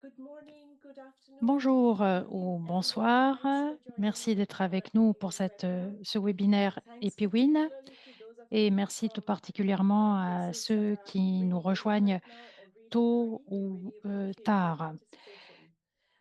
Good morning, good afternoon. Bonjour Good evening, ou everyone. bonsoir. Thanks for joining Merci us d'être for avec nous pour today's webinar. ce webinaire Thanks EpiWin particularly to those of et you merci tout from particulièrement à places that ceux are qui nous really busy rejoignent right now or really tôt early. We ou really appreciate your tard. participation.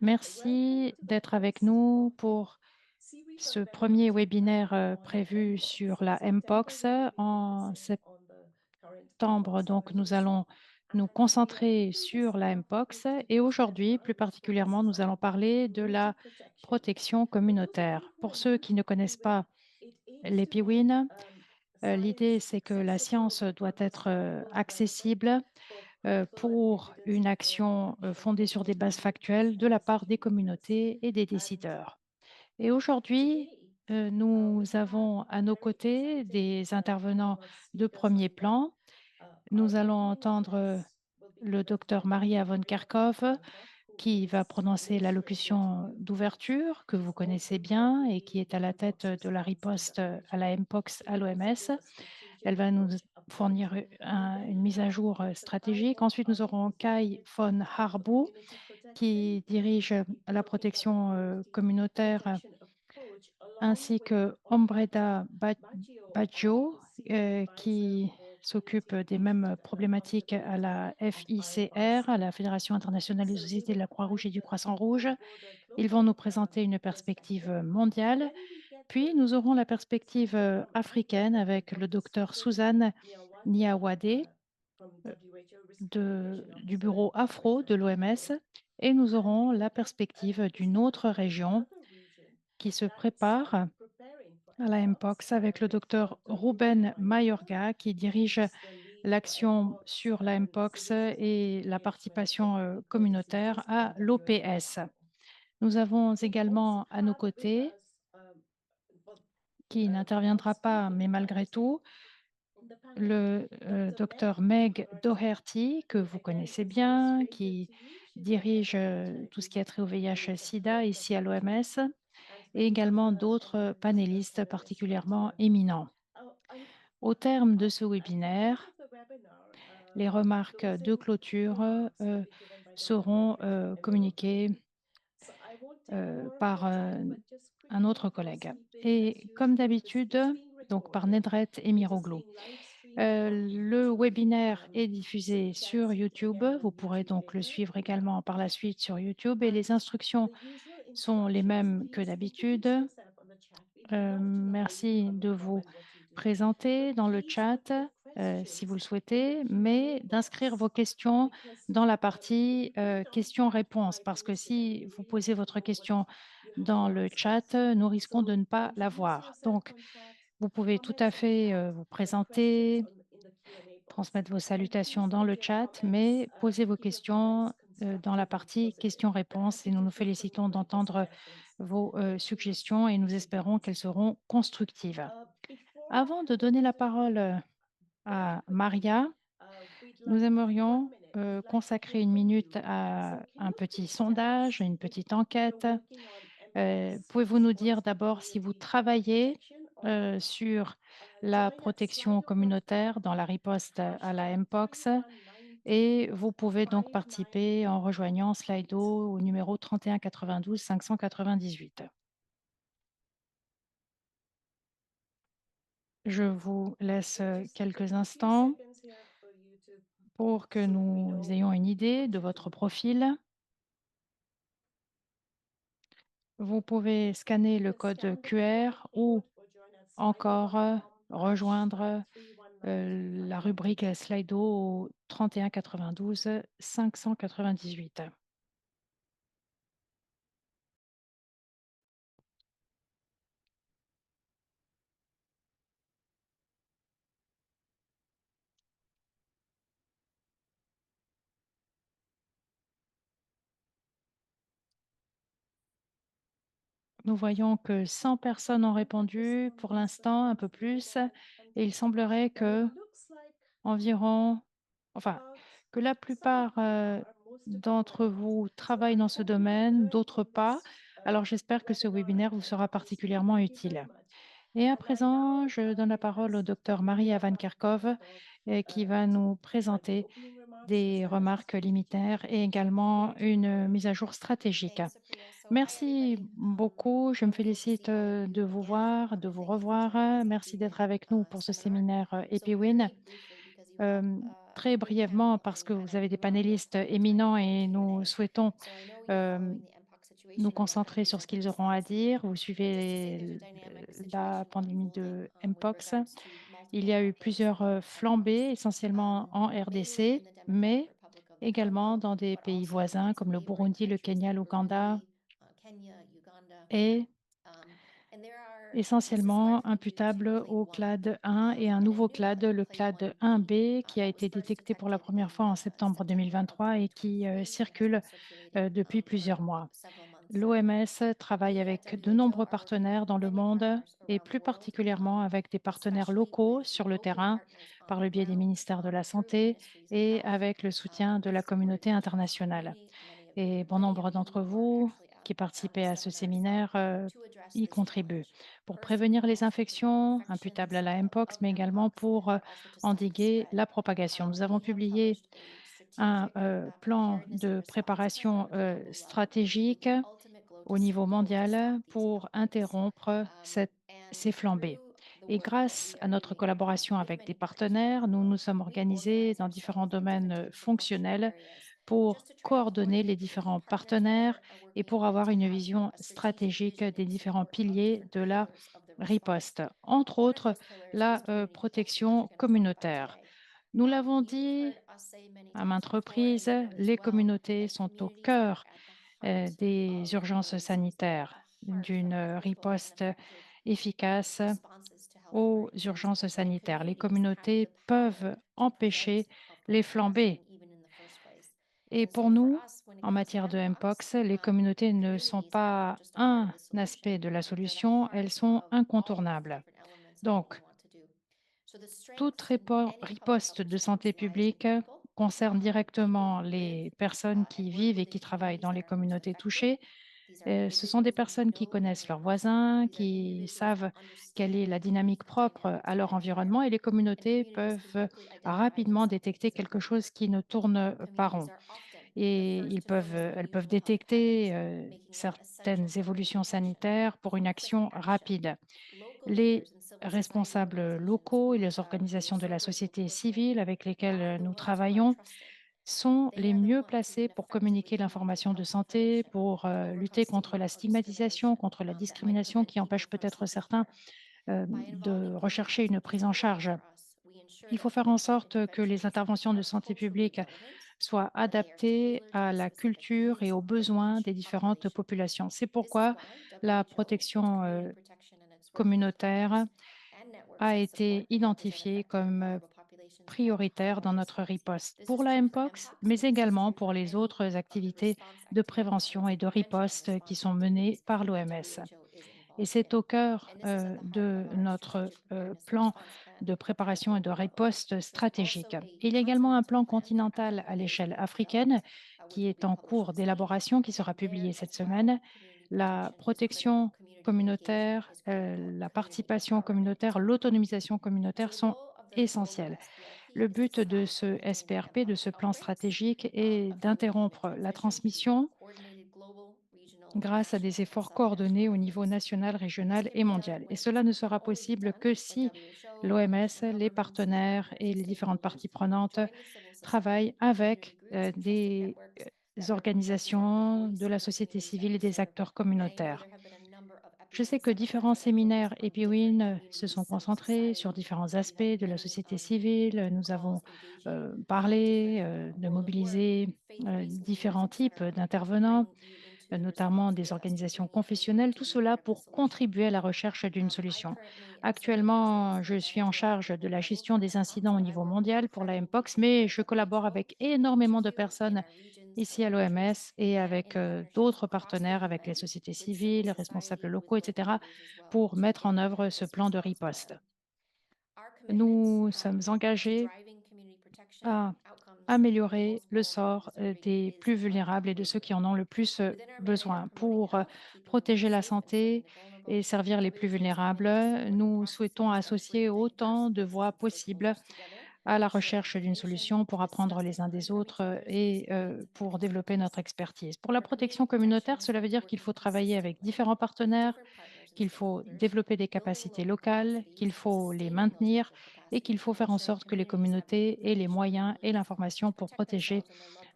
Welcome Merci to the d'être avec first nous of pour series of ce premier webinars we plan webinaire on prévu Mpox. sur la September, Mpox we will be en focusing on the current septembre. Mpox Donc, nous emergency. allons nous And we are concentrer keeping sur this la Mpox et activity aujourd'hui, plus headline, which particulièrement, focuses nous allons on parler de community la protection. protection For those of you communautaire. who are Pour ceux new qui to ne connaissent EpiWin, pas it aims to make l'EpiWin, l'idée, science c'est que la science accessible, doit être understandable, and relevant accessible for critical and pour une evidence-informed action action fondée sur des against bases community factuelles de la part des transmission. communautés et des And décideurs. Et aujourd'hui, today, nous we have avons a à nos very côtés exciting des panel intervenants of de speakers premier lined up. plan. Our Nous allons opening entendre address will be le given docteur by Dr. Maria von Maria Van Kerkhove Kerkhove, who qui va is prononcer administrator to l'allocution Mpox. d'ouverture que vous She's connaissez also bien et qui coordinating est à la the tête Mpox de la response in the riposte à region. la Mpox She à will also l'OMS. give a Elle strategic va nous update. fournir We then une mise à have jour the time stratégique. of Ensuite, nous aurons Kai executive von for Harboe community protection, qui who dirige will be la talking protection about the communautaire, protection approach along ainsi with que Ombreda Ombreda Baggio, Baggio, who's senior advisor qui for s'occupe community des mêmes problématiques à accountability la and FICR, à IRC. la Fédération internationale des So they sociétés de will la Croix-Rouge provide et du the Croissant-Rouge. broader Ils vont global nous présenter une perspective perspective. mondiale. Then we get Puis, the nous aurons la perspective perspective from africaine Africa avec le from docteur Susan Suzanne Niawade Niawade from WHO, Risk Mitigation du Officer bureau at Afro de l'OMS. WHO. Et nous And we aurons will la get perspective the d'une autre perspective of région another region qui se that's prépare preparing for à la Mpox Mpox avec le with docteur Dr. Ruben Ruben Mayorga. Mayorga qui dirige He's the lead for l'action Mpox sur la Mpox Solutions and et la Engagement participation communautaire Policies à at l'OPS. WHO. Nous avons We also également à nos have with côtés, us well, qui n'interviendra pas, mais outspeaking, I malgré would say, tout, in the panel, le Dr. Meg docteur Meg Doherty, Doherty, que who vous again connaissez is no bien, stranger qui to you. She's the head dirige of tout ce qui maternity a trait au VIH-Sida at ici à WHO, l'OMS, and et many également other d'autres panélistes right particulièrement here. éminents. And Au terme de ce at the end webinaire, of the webinar, les remarques de closing clôture remarks will be given by Dr. seront Maria from communiquées MAOD. So I won't take more of par your time, but just un quickly autre collègue. housekeeping as Et comme usual. d'habitude, It's being donc par recorded. Nedret et It is Miroglou, being live streamed on le YouTube. webinaire est So diffusé you can sur see it YouTube. again on Vous pourrez YouTube donc le later. suivre également par la suite sur YouTube et les And instructions the usual sont les instructions, mêmes que please d'habitude. introduce yourself on the chat. We'd love to know where you're Merci coming de from vous and what you do. But présenter dans le please put chat your si vous le questions in the souhaitez, mais Q&A d'inscrire vos box questions because dans la if partie you put it on chat, we questions-réponses, might parce que miss it and si we vous really posez want to votre know what question you have dans to le ask chat, us. nous risquons de So ne pas la introduce voir. yourself Donc, on chat, vous pouvez tout comments à on fait chat, vous and questions présenter, in the Q&A box. transmettre vos And salutations please dans make le your chat, comments, mais posez vos keep your comments questions dans la constructive and partie positive. We're questions-réponses happy et nous to nous hear from félicitons you and get d'entendre suggestions. vos Please suggestions et nous proceed to espérons qu'elles ask. seront constructives. Before I Avant de hand donner over la to you, parole very à quickly, Maria, we'd nous like 1 aimerions minute. We'd like to hear consacrer une from minute you. So à can un you petit please tell sondage, us une if petite you're enquête. working on MPOX Pouvez-vous nous dire response and d'abord si vous community travaillez protection or not? sur la Join at protection Slido communautaire dans platform la riposte à la hashtag Mpox 3192 et vous pouvez donc participer en rejoignant Slido 5928. au numéro 3192 598. Je vous laisse We'll just quelques take a few instants seconds here for you to pour que so that we nous know ayons une idée what de you're votre doing. profil. Vous pouvez scanner le Just code scan the QR QR ou code or join at encore slido.com hashtag rejoindre la 3192. rubrique Slido au 31 92 598. Nous voyons que 100 personnes ont répondu pour l'instant, un peu plus, et il semblerait And it que looks like environ, enfin, about que la some of plupart you or most of you are d'entre not. vous So travaillent I dans ce hope you domaine, learned d'autres from pas. this Alors j'espère que ce webinar webinaire vous and sera housekeep. particulièrement Thank you very utile. much. Et à And I now présent, je donne la parole au request Dr. docteur Maria Maria Van Van Kerkhove Kerkhove qui va nous to provide the présenter opening remarks. des remarques liminaires et également une mise à jour stratégique. Merci beaucoup. Je me félicite de vous voir, de vous revoir. Merci d'être avec nous pour ce séminaire EpiWin. Très brièvement, parce que vous avez des panélistes éminents et nous souhaitons euh, nous concentrer sur ce qu'ils auront à dire. Vous suivez la pandémie de Mpox. Il y a eu plusieurs flambées, essentiellement en RDC, mais également dans des pays voisins comme le Burundi, le Kenya, l'Ouganda et essentiellement imputable au clade 1 et un nouveau clade, le clade 1B, qui a été détecté pour la première fois en septembre 2023 et qui circule depuis plusieurs mois. L'OMS travaille avec de nombreux partenaires dans le monde et plus particulièrement avec des partenaires locaux sur le terrain par le biais des ministères de la Santé et avec le soutien de la communauté internationale. Et bon nombre d'entre vous qui participaient à ce séminaire y contribuent pour prévenir les infections imputables à la Mpox, mais également pour endiguer la propagation. Nous avons publié un plan de préparation stratégique au niveau mondial pour interrompre ces flambées. Et grâce à notre collaboration avec des partenaires, nous nous sommes organisés dans différents domaines fonctionnels pour coordonner les différents partenaires et pour avoir une vision stratégique des différents piliers de la riposte, entre autres la protection communautaire. Nous l'avons dit à maintes reprises, les communautés sont au cœur des urgences sanitaires, d'une riposte efficace aux urgences sanitaires. Les communautés peuvent empêcher les flambées. Et pour nous, en matière de Mpox, les communautés ne sont pas un aspect de la solution, elles sont incontournables. Donc, toute riposte de santé publique concerne directement les personnes qui vivent et qui travaillent dans les communautés touchées. Ce sont des personnes qui connaissent leurs voisins, qui savent quelle est la dynamique propre à leur environnement et les communautés peuvent rapidement détecter quelque chose qui ne tourne pas rond. Et elles peuvent détecter certaines évolutions sanitaires pour une action rapide. Les responsables locaux et les organisations de la société civile avec lesquelles nous travaillons sont les mieux placés pour communiquer l'information de santé, pour lutter contre la stigmatisation, contre la discrimination qui empêche peut-être certains de rechercher une prise en charge. Il faut faire en sorte que les interventions de santé publique soient adaptées à la culture et aux besoins des différentes populations. C'est pourquoi la protection communautaire a été identifiée comme prioritaire dans notre riposte pour la Mpox, mais également pour les autres activités de prévention et de riposte qui sont menées par l'OMS. Et c'est au cœur de notre plan de préparation et de riposte stratégique. Il y a également un plan continental à l'échelle africaine qui est en cours d'élaboration, qui sera publié cette semaine. La protection communautaire, la participation communautaire, l'autonomisation communautaire sont essentielles. Le but de ce SPRP, de ce plan stratégique, est d'interrompre la transmission grâce à des efforts coordonnés au niveau national, régional et mondial. Et cela ne sera possible que si l'OMS, les partenaires et les différentes parties prenantes travaillent avec des organisations de la société civile et des acteurs communautaires. Je sais que différents séminaires EpiWin se sont concentrés sur différents aspects de la société civile. Nous avons parlé de mobiliser différents types d'intervenants, notamment des organisations confessionnelles, tout cela pour contribuer à la recherche d'une solution. Actuellement, je suis en charge de la gestion des incidents au niveau mondial pour la Mpox, mais je collabore avec énormément de personnes ici à l'OMS et avec d'autres partenaires, avec les sociétés civiles, les responsables locaux, etc., pour mettre en œuvre ce plan de riposte. Nous sommes engagés à améliorer le sort des plus vulnérables et de ceux qui en ont le plus besoin. Pour protéger la santé et servir les plus vulnérables, nous souhaitons associer autant de voix possibles à la recherche d'une solution pour apprendre les uns des autres et pour développer notre expertise. Pour la protection communautaire, cela veut dire qu'il faut travailler avec différents partenaires, qu'il faut développer des capacités locales, qu'il faut les maintenir et qu'il faut faire en sorte que les communautés aient les moyens et l'information pour protéger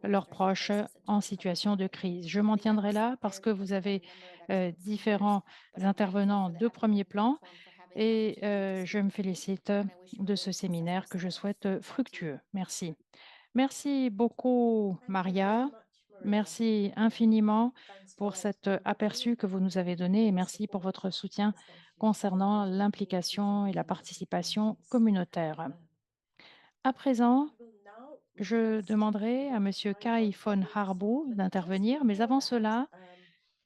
leurs proches en situation de crise. Je m'en tiendrai là parce que vous avez différents intervenants de premier plan et je me félicite de ce séminaire que je souhaite fructueux. Merci. Merci beaucoup, Thank you very Maria. much, Maria. Merci infiniment Thanks pour for cet aperçu que vous nous avez donné et your merci pour support votre soutien as well for concernant making communities and l'implication et la regions of participation importance. communautaire. Um, À présent, we will now je request demanderai à Dr. Monsieur Kai Kai von von Harboes, Harbo but just d'intervenir, mais before avant that, cela,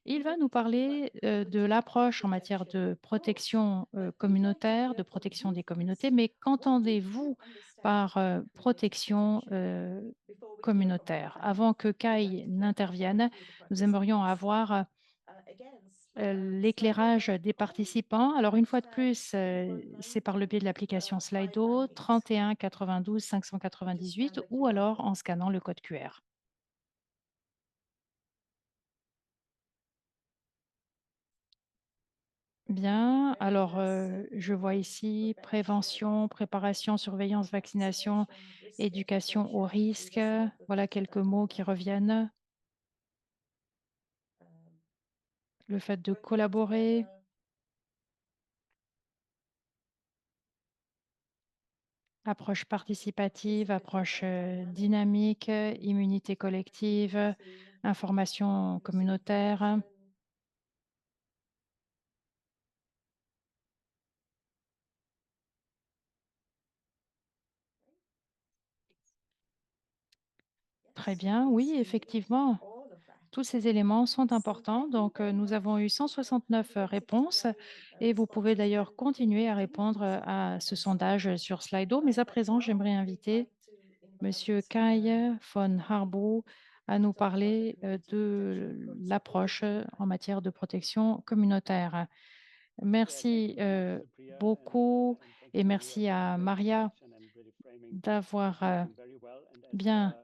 il we va would nous like parler de would l'approche en matière potentially de propose protection that we'd like to communautaire, de hear from protection you des communautés. first. Mais What do you qu'entendez-vous understand par by community protection protection? Before we hear from communautaire? Maria, Avant que we'd like Kai to hear from a n'intervienne, few of the nous aimerions participants. avoir Again, l'éclairage des participants. Alors, une fois de plus, c'est par le biais de l'application Slido, 31 92 just scan 598 the ou QR alors code. en scannant le code QR. Bien, Great. alors So je vois ici prévention, préparation, surveillance, vaccination, vaccination, risk éducation au mitigation. These risque. are some of the Voilà things quelques that mots qui reviennent. um, Le fait de working collaborer, together. approche participative, Participatory approche and dynamic dynamique, immunité collective, immunity, information risk communautaire. mitigation. Très Yes, we bien, can oui, see effectivement. all of that. Tous ces éléments sont So importants. thank you Donc, very nous avons much eu for 169 réponses 161 et vous pouvez responses d'ailleurs and for continuer à répondre attendance à ce as well. sondage sur Slido. Mais à But présent, now j'aimerais we'd inviter like to Monsieur invite Kai von Harboe à nous to talk about the parler community protection de l'approche concept. en matière de protection communautaire. Yeah, thank you Merci very much, Supriya, beaucoup and thank you, et Maria, merci for the à great Maria introduction and really framing d'avoir the meeting very well. And bien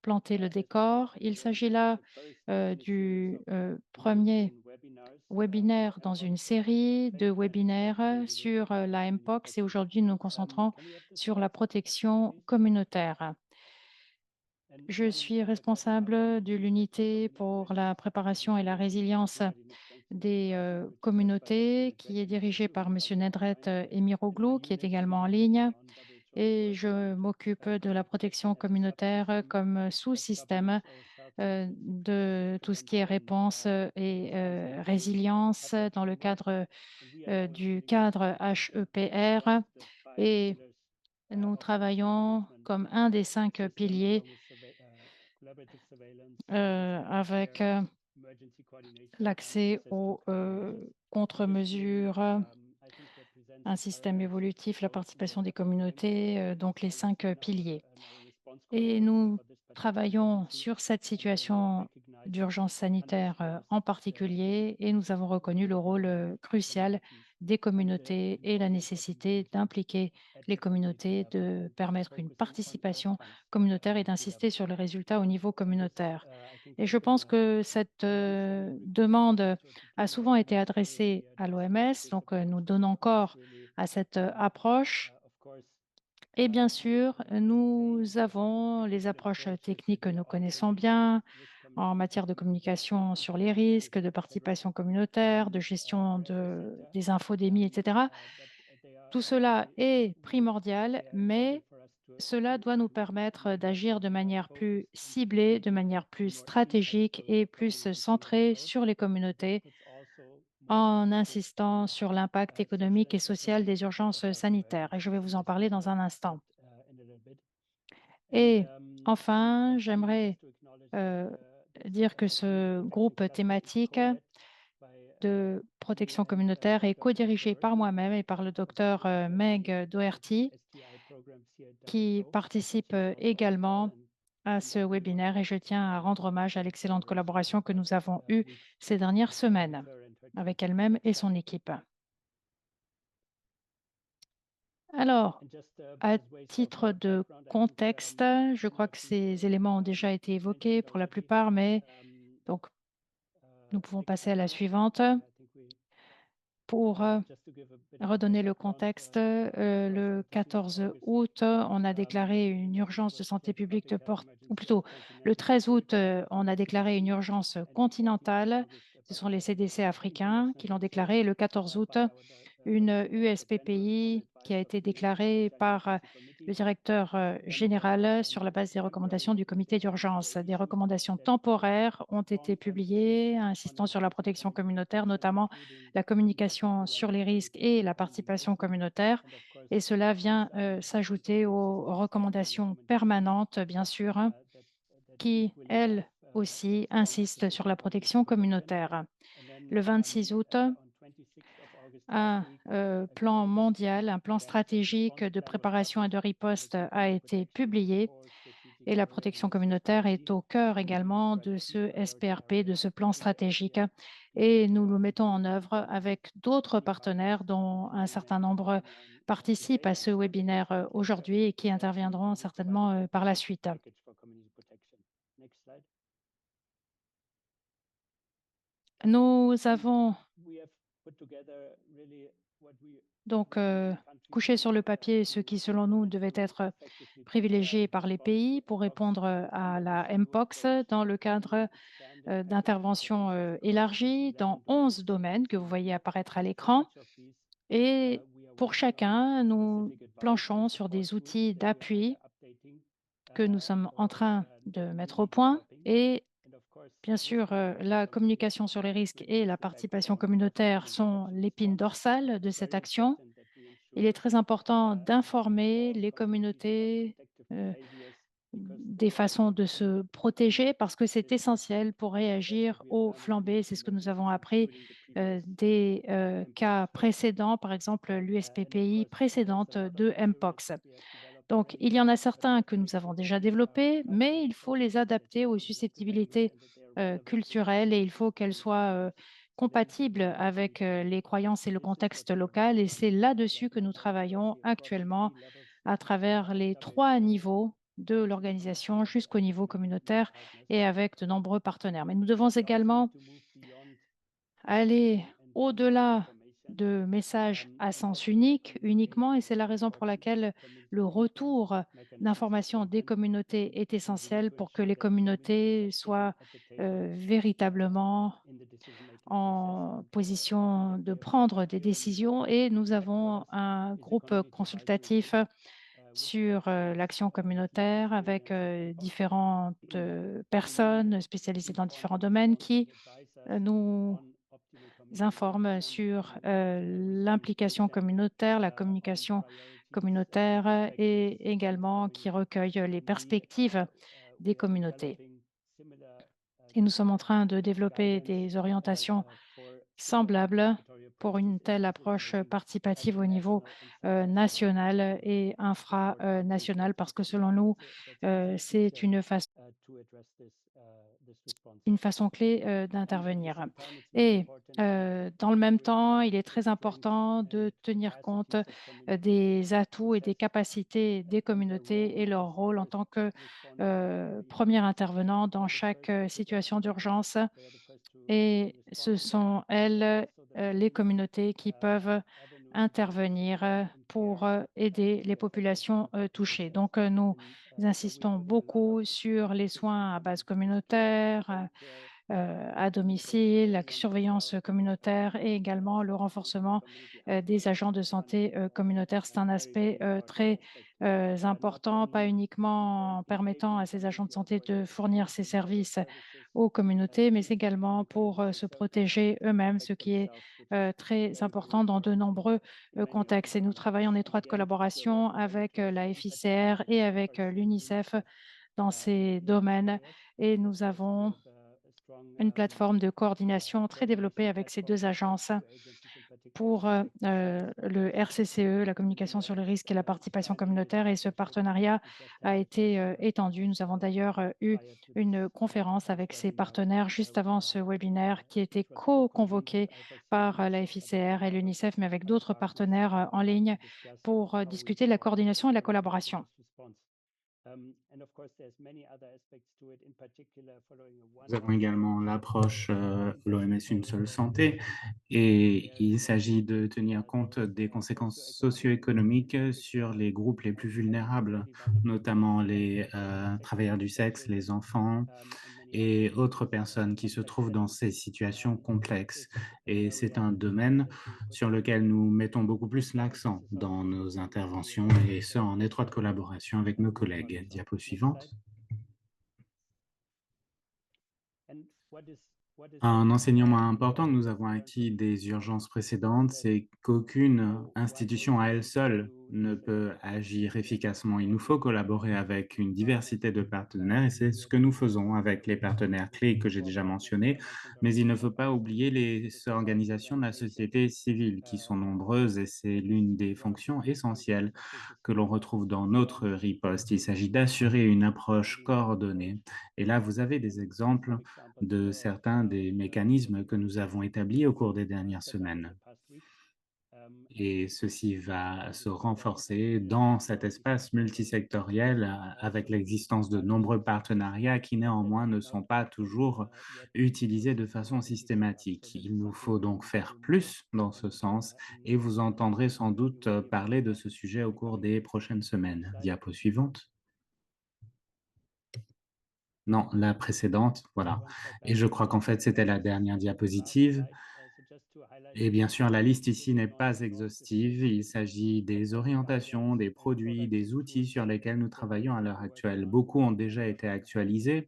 planté le as mentioned décor. Il earlier, s'agit this is là the first in a series du of premier European webinars webinaire dans on une série de vaccinations, webinaires where we will sur focus on la community Mpox et protection. aujourd'hui nous nous concentrons Can we have the sur la slides up, protection please? communautaire. And Je one suis responsable de l'unité pour la préparation et la résilience des communautés qui est dirigée par Monsieur Nedret Emiroglu, qui est également en ligne, et je m'occupe de la protection communautaire comme sous-système de tout ce qui est réponse et résilience dans le cadre du cadre HEPR. Et nous travaillons comme un des 5 piliers avec l'accès aux contre-mesures, un système évolutif, la participation des communautés, donc les 5 piliers. Et nous travaillons sur cette situation d'urgence sanitaire en particulier et nous avons reconnu le rôle crucial des communautés et la nécessité d'impliquer les communautés, de permettre une participation communautaire et d'insister sur les résultats au niveau communautaire. Et je pense que cette demande a souvent été adressée à l'OMS, donc nous donnons corps à cette approche. Et bien sûr, nous avons les approches techniques que nous connaissons bien en matière de communication sur les risques, de participation communautaire, de gestion des infodémies, etc. Tout cela est primordial, mais cela doit nous permettre d'agir de manière plus ciblée, de manière plus stratégique et plus centrée sur les communautés en insistant sur l'impact économique et social des urgences sanitaires. Et je vais vous en parler dans un instant. Et enfin, j'aimerais dire que ce groupe thématique de protection communautaire est co-dirigé par moi-même et par le docteur Meg Doherty, qui participe également à ce webinaire et je tiens à rendre hommage à l'excellente collaboration que nous avons eue ces dernières semaines avec elle-même et son équipe. Alors, à As ways of titre de background, I think contexte, je crois que ces éléments ont déjà été évoqués pour la plupart, mais donc nous pouvons passer à la suivante. Pour redonner le contexte, le 14 août, on a déclaré une urgence de santé publique de porte ou plutôt le 13 août, on a déclaré une urgence continentale. Ce sont les CDC africains qui l'ont déclaré. Et le 14 août, une USPPI qui a été déclarée par le directeur général sur la base des recommandations du comité d'urgence. Des recommandations temporaires ont été publiées, insistant sur la protection communautaire, notamment la communication sur les risques et la participation communautaire. Et cela vient s'ajouter aux recommandations permanentes, bien sûr, hein, qui, elles aussi, insistent sur la protection communautaire. Le 26 août, un plan mondial, un plan stratégique de préparation et de riposte a été publié et la protection communautaire est au cœur également de ce SPRP, de ce plan stratégique. Et nous le mettons en œuvre avec d'autres partenaires dont un certain nombre participent à ce webinaire aujourd'hui et qui interviendront certainement par la suite. Nous avons donc couché sur le papier ce qui, selon nous, devait être privilégié par les pays pour répondre à la Mpox dans le cadre d'interventions élargies dans 11 domaines que vous voyez apparaître à l'écran. Et pour chacun, nous planchons sur des outils d'appui que nous sommes en train de mettre au point. Et bien sûr, la communication sur les risques et la participation communautaire sont l'épine dorsale de cette action. Il est très important d'informer les communautés des façons de se protéger parce que c'est essentiel pour réagir aux flambées. C'est ce que nous avons appris des cas précédents, par exemple l'USPPI précédente de Mpox. Donc, il y en a certains que nous avons déjà développés, mais il faut les adapter aux susceptibilités culturelles et il faut qu'elles soient compatibles avec les croyances et le contexte local. Et c'est là-dessus que nous travaillons actuellement à travers les 3 niveaux de l'organisation jusqu'au niveau communautaire et avec de nombreux partenaires. Mais nous devons également aller au-delà de messages à sens unique uniquement, et c'est la raison pour laquelle le retour d'informations des communautés est essentiel pour que les communautés soient véritablement en position de prendre des décisions. Et nous avons un groupe consultatif sur l'action communautaire avec différentes personnes spécialisées dans différents domaines qui nous informent sur l'implication communautaire, la communication communautaire et également qui recueillent les perspectives des communautés. Et nous sommes en train de développer des orientations semblables pour une telle approche participative au niveau national et infranational, parce que selon nous, c'est une façon clé d'intervenir. Et dans le même temps, il est très important de tenir compte des atouts et des capacités des communautés et leur rôle en tant que premier intervenant dans chaque situation d'urgence. Et ce sont elles, les communautés qui peuvent intervenir pour aider les populations touchées. Donc, nous insistons beaucoup sur les soins à base communautaire, à domicile, la surveillance communautaire et également le renforcement des agents de santé communautaire. C'est un aspect très important, pas uniquement en permettant à ces agents de santé de fournir ces services aux communautés, mais également pour se protéger eux-mêmes, ce qui est très important dans de nombreux contextes. Et nous travaillons en étroite collaboration avec la FICR et avec l'UNICEF dans ces domaines. Et nous avons une plateforme de coordination très développée avec ces 2 agences pour le RCCE, la communication sur le risque et la participation communautaire, et ce partenariat a été étendu. Nous avons d'ailleurs eu une conférence avec ces partenaires juste avant ce webinaire qui était co-convoqué par la FICR et l'UNICEF, mais avec d'autres partenaires en ligne pour discuter de la coordination et de la collaboration. Nous avons également l'approche l'OMS Une seule santé et il s'agit de tenir compte des conséquences socio-économiques sur les groupes les plus vulnérables, notamment les travailleurs du sexe, les enfants et autres personnes qui se trouvent dans ces situations complexes. Et c'est un domaine sur lequel nous mettons beaucoup plus l'accent dans nos interventions et ce, en étroite collaboration avec nos collègues. Diapo suivante. Un enseignement important que nous avons acquis des urgences précédentes, c'est qu'aucune institution à elle seule ne peut agir efficacement. Il nous faut collaborer avec une diversité de partenaires et c'est ce que nous faisons avec les partenaires clés que j'ai déjà mentionnés. Mais il ne faut pas oublier les organisations de la société civile qui sont nombreuses et c'est l'une des fonctions essentielles que l'on retrouve dans notre riposte. Il s'agit d'assurer une approche coordonnée. Et là, vous avez des exemples de certains des mécanismes que nous avons établis au cours des dernières semaines. Et ceci va se renforcer dans cet espace multisectoriel avec l'existence de nombreux partenariats qui néanmoins ne sont pas toujours utilisés de façon systématique. Il nous faut donc faire plus dans ce sens et vous entendrez sans doute parler de ce sujet au cours des prochaines semaines. Diapo suivante. Non, la précédente, voilà. Et je crois qu'en fait, c'était la dernière diapositive. Et bien sûr, la liste ici n'est pas exhaustive. Il s'agit des orientations, des produits, des outils sur lesquels nous travaillons à l'heure actuelle. Beaucoup ont déjà été actualisés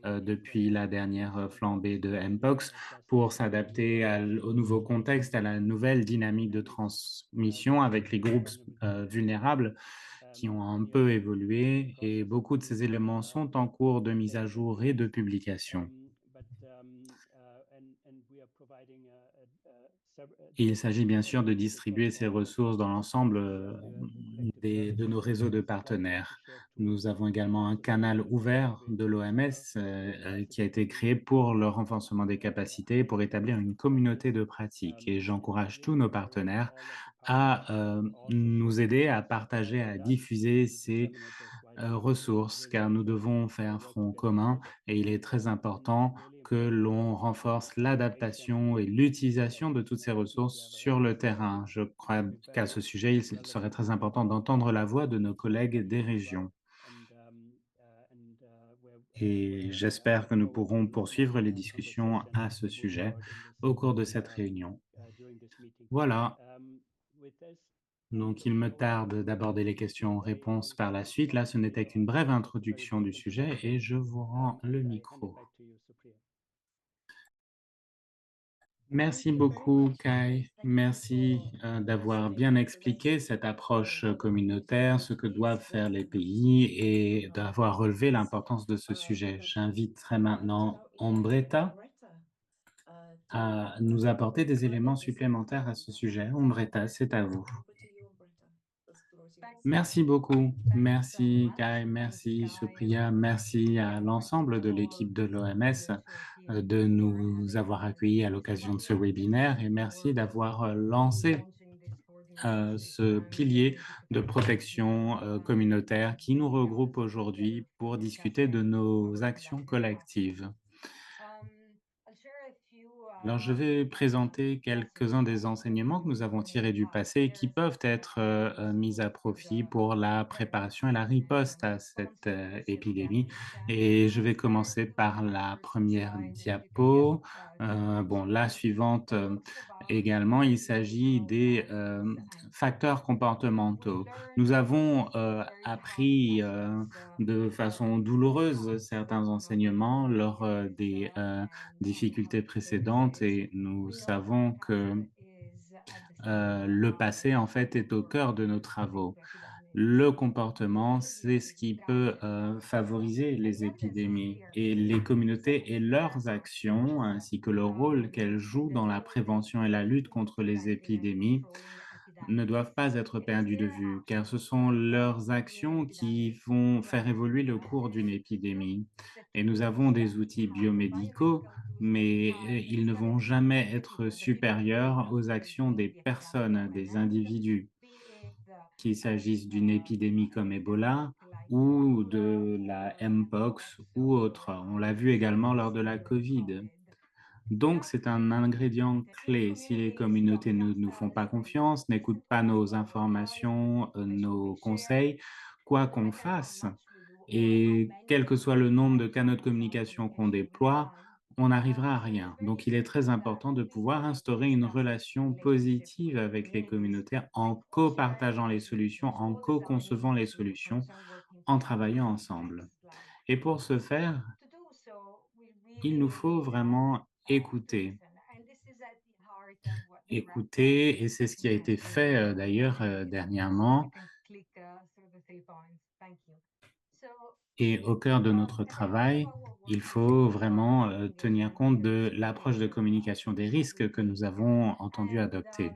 depuis la dernière flambée de Mpox pour s'adapter au nouveau contexte, à la nouvelle dynamique de transmission avec les groupes vulnérables qui ont un peu évolué et beaucoup de ces éléments sont en cours de mise à jour et de publication. Il s'agit bien sûr de distribuer ces ressources dans l'ensemble de nos réseaux de partenaires. Nous avons également un canal ouvert de l'OMS qui a été créé pour le renforcement des capacités, pour établir une communauté de pratiques. Et j'encourage tous nos partenaires à nous aider à partager, à diffuser ces ressources, car nous devons faire front commun et il est très important que l'on renforce l'adaptation et l'utilisation de toutes ces ressources sur le terrain. Je crois qu'à ce sujet, il serait très important d'entendre la voix de nos collègues des régions. Et j'espère que nous pourrons poursuivre les discussions à ce sujet au cours de cette réunion. Voilà, donc il me tarde d'aborder les questions-réponses par la suite. Là, ce n'était qu'une brève introduction du sujet et je vous rends le micro. Merci beaucoup, Kai. Merci d'avoir bien expliqué cette approche communautaire, ce que doivent faire les pays et d'avoir relevé l'importance de ce sujet. J'inviterai maintenant Ombretta à nous apporter des éléments supplémentaires à ce sujet. Ombretta, c'est à vous. Merci beaucoup. Merci, Kai. Merci, Supriya. Merci à l'ensemble de l'équipe de l'OMS de nous avoir accueillis à l'occasion de ce webinaire et merci d'avoir lancé ce pilier de protection communautaire qui nous regroupe aujourd'hui pour discuter de nos actions collectives. Alors, je vais présenter quelques-uns des enseignements que nous avons tirés du passé et qui peuvent être mis à profit pour la préparation et la riposte à cette épidémie. Et je vais commencer par la première diapo. Bon, la suivante également, il s'agit des facteurs comportementaux. Nous avons appris de façon douloureuse certains enseignements lors des difficultés précédentes et nous savons que le passé, en fait, est au cœur de nos travaux. Le comportement, c'est ce qui peut, favoriser les épidémies et les communautés et leurs actions, ainsi que le rôle qu'elles jouent dans la prévention et la lutte contre les épidémies, ne doivent pas être perdus de vue, car ce sont leurs actions qui vont faire évoluer le cours d'une épidémie. Et nous avons des outils biomédicaux, mais, ils ne vont jamais être supérieurs aux actions des personnes, des individus, qu'il s'agisse d'une épidémie comme Ebola ou de la Mpox ou autre. On l'a vu également lors de la Covid. Donc, c'est un ingrédient clé. Si les communautés ne nous font pas confiance, n'écoutent pas nos informations, nos conseils, quoi qu'on fasse, et quel que soit le nombre de canaux de communication qu'on déploie, on n'arrivera à rien. Donc, il est très important de pouvoir instaurer une relation positive avec les communautés en copartageant les solutions, en co-concevant les solutions, en travaillant ensemble. Et pour ce faire, il nous faut vraiment écouter. Écouter, et c'est ce qui a été fait, d'ailleurs, dernièrement, et au cœur de notre travail, il faut vraiment, tenir compte de l'approche de communication des risques que nous avons entendu adopter.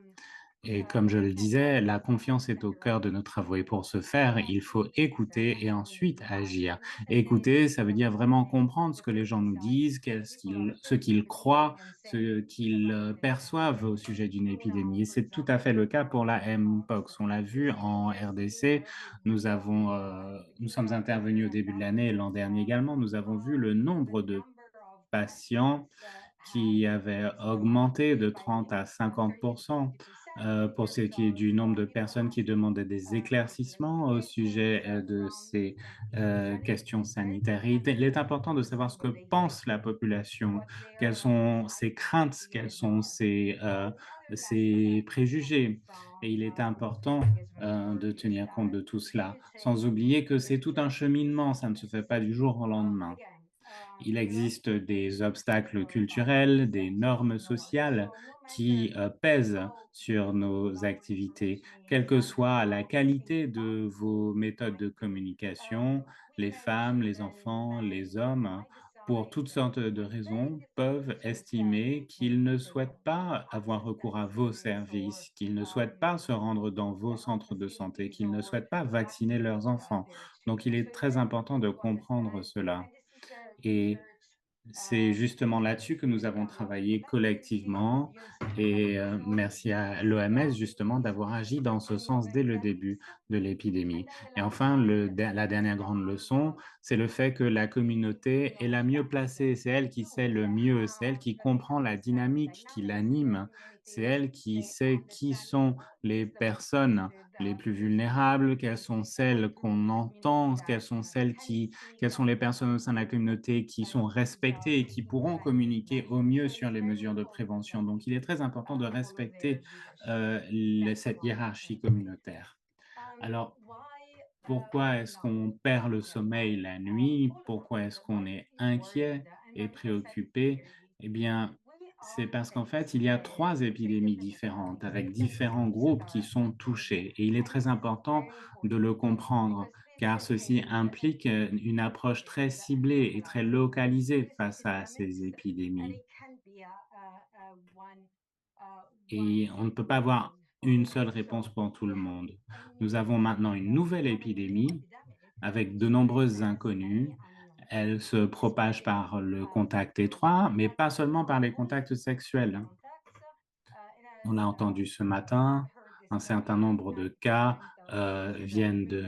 Et comme je le disais, la confiance est au cœur de nos travaux et pour ce faire, il faut écouter et ensuite agir. Écouter, ça veut dire vraiment comprendre ce que les gens nous disent, ce qu'ils croient, ce qu'ils perçoivent au sujet d'une épidémie. Et c'est tout à fait le cas pour la Mpox. On l'a vu en RDC, nous sommes intervenus au début de l'année et l'an dernier également. Nous avons vu le nombre de patients qui avait augmenté de 30 à 50 pour ce qui est du nombre de personnes qui demandaient des éclaircissements au sujet, de ces, questions sanitaires. Et il est important de savoir ce que pense la population, quelles sont ses craintes, quels sont ses préjugés, et il est important, de tenir compte de tout cela, sans oublier que c'est tout un cheminement, ça ne se fait pas du jour au lendemain. Il existe des obstacles culturels, des normes sociales qui pèsent sur nos activités, quelle que soit la qualité de vos méthodes de communication. Les femmes, les enfants, les hommes, pour toutes sortes de raisons, peuvent estimer qu'ils ne souhaitent pas avoir recours à vos services, qu'ils ne souhaitent pas se rendre dans vos centres de santé, qu'ils ne souhaitent pas vacciner leurs enfants. Donc il est très important de comprendre cela. Et c'est justement là-dessus que nous avons travaillé collectivement et merci à l'OMS justement d'avoir agi dans ce sens dès le début de l'épidémie. Et enfin, la dernière grande leçon, c'est le fait que la communauté est la mieux placée. C'est elle qui sait le mieux, c'est elle qui comprend la dynamique qui l'anime, c'est elle qui sait qui sont les personnes les plus vulnérables, quelles sont celles qu'on entend, quelles sont les personnes au sein de la communauté qui sont respectées et qui pourront communiquer au mieux sur les mesures de prévention. Donc, il est très important de respecter cette hiérarchie communautaire. Alors, pourquoi est-ce qu'on perd le sommeil la nuit? Pourquoi est-ce qu'on est inquiet et préoccupé? Eh bien, c'est parce qu'en fait, il y a 3 épidémies différentes avec différents groupes qui sont touchés et il est très important de le comprendre car ceci implique, une approche très ciblée et très localisée face à ces épidémies. Et on ne peut pas avoir une seule réponse pour tout le monde. Nous avons maintenant une nouvelle épidémie avec de nombreuses inconnues. Elle se propage par le contact étroit, mais pas seulement par les contacts sexuels. On l'a entendu ce matin, un certain nombre de cas viennent de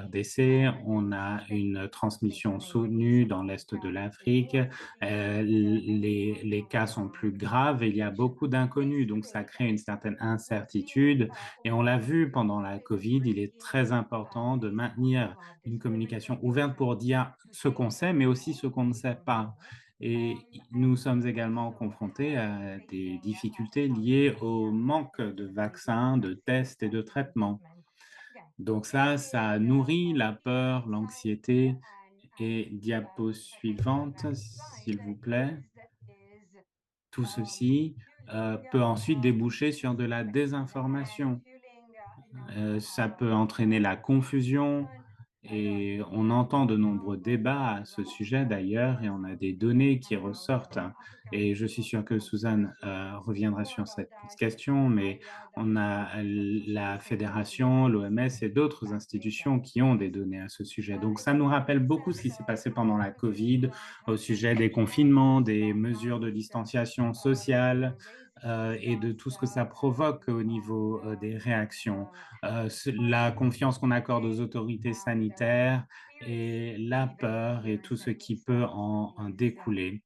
RDC. On a une transmission soutenue dans l'Est de l'Afrique. Les cas sont plus graves et il y a beaucoup d'inconnus, donc ça crée une certaine incertitude. Et on l'a vu pendant la Covid, il est très important de maintenir une communication ouverte pour dire ce qu'on sait, mais aussi ce qu'on ne sait pas. Et nous sommes également confrontés à des difficultés liées au manque de vaccins, de tests et de traitements. Donc ça nourrit la peur, l'anxiété et diapo suivante, s'il vous plaît. Tout ceci peut ensuite déboucher sur de la désinformation. Ça peut entraîner la confusion et on entend de nombreux débats à ce sujet d'ailleurs et on a des données qui ressortent et je suis sûr que Suzanne, reviendra sur cette question, mais on a la fédération, l'OMS et d'autres institutions qui ont des données à ce sujet. Donc ça nous rappelle beaucoup ce qui s'est passé pendant la COVID au sujet des confinements, des mesures de distanciation sociale, et de tout ce que ça provoque au niveau, des réactions, la confiance qu'on accorde aux autorités sanitaires et la peur et tout ce qui peut en découler.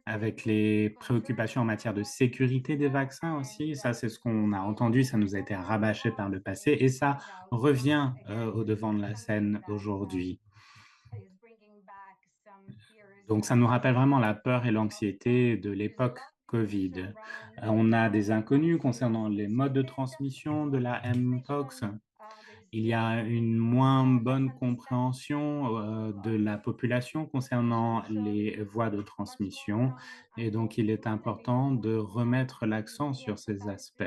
Avec les préoccupations en matière de sécurité des vaccins aussi, ça c'est ce qu'on a entendu, ça nous a été rabâché par le passé et ça revient, au devant de la scène aujourd'hui. Donc ça nous rappelle vraiment la peur et l'anxiété de l'époque Covid. On a des inconnus concernant les modes de transmission de la mpox. Il y a une moins bonne compréhension, de la population concernant les voies de transmission et donc il est important de remettre l'accent sur ces aspects.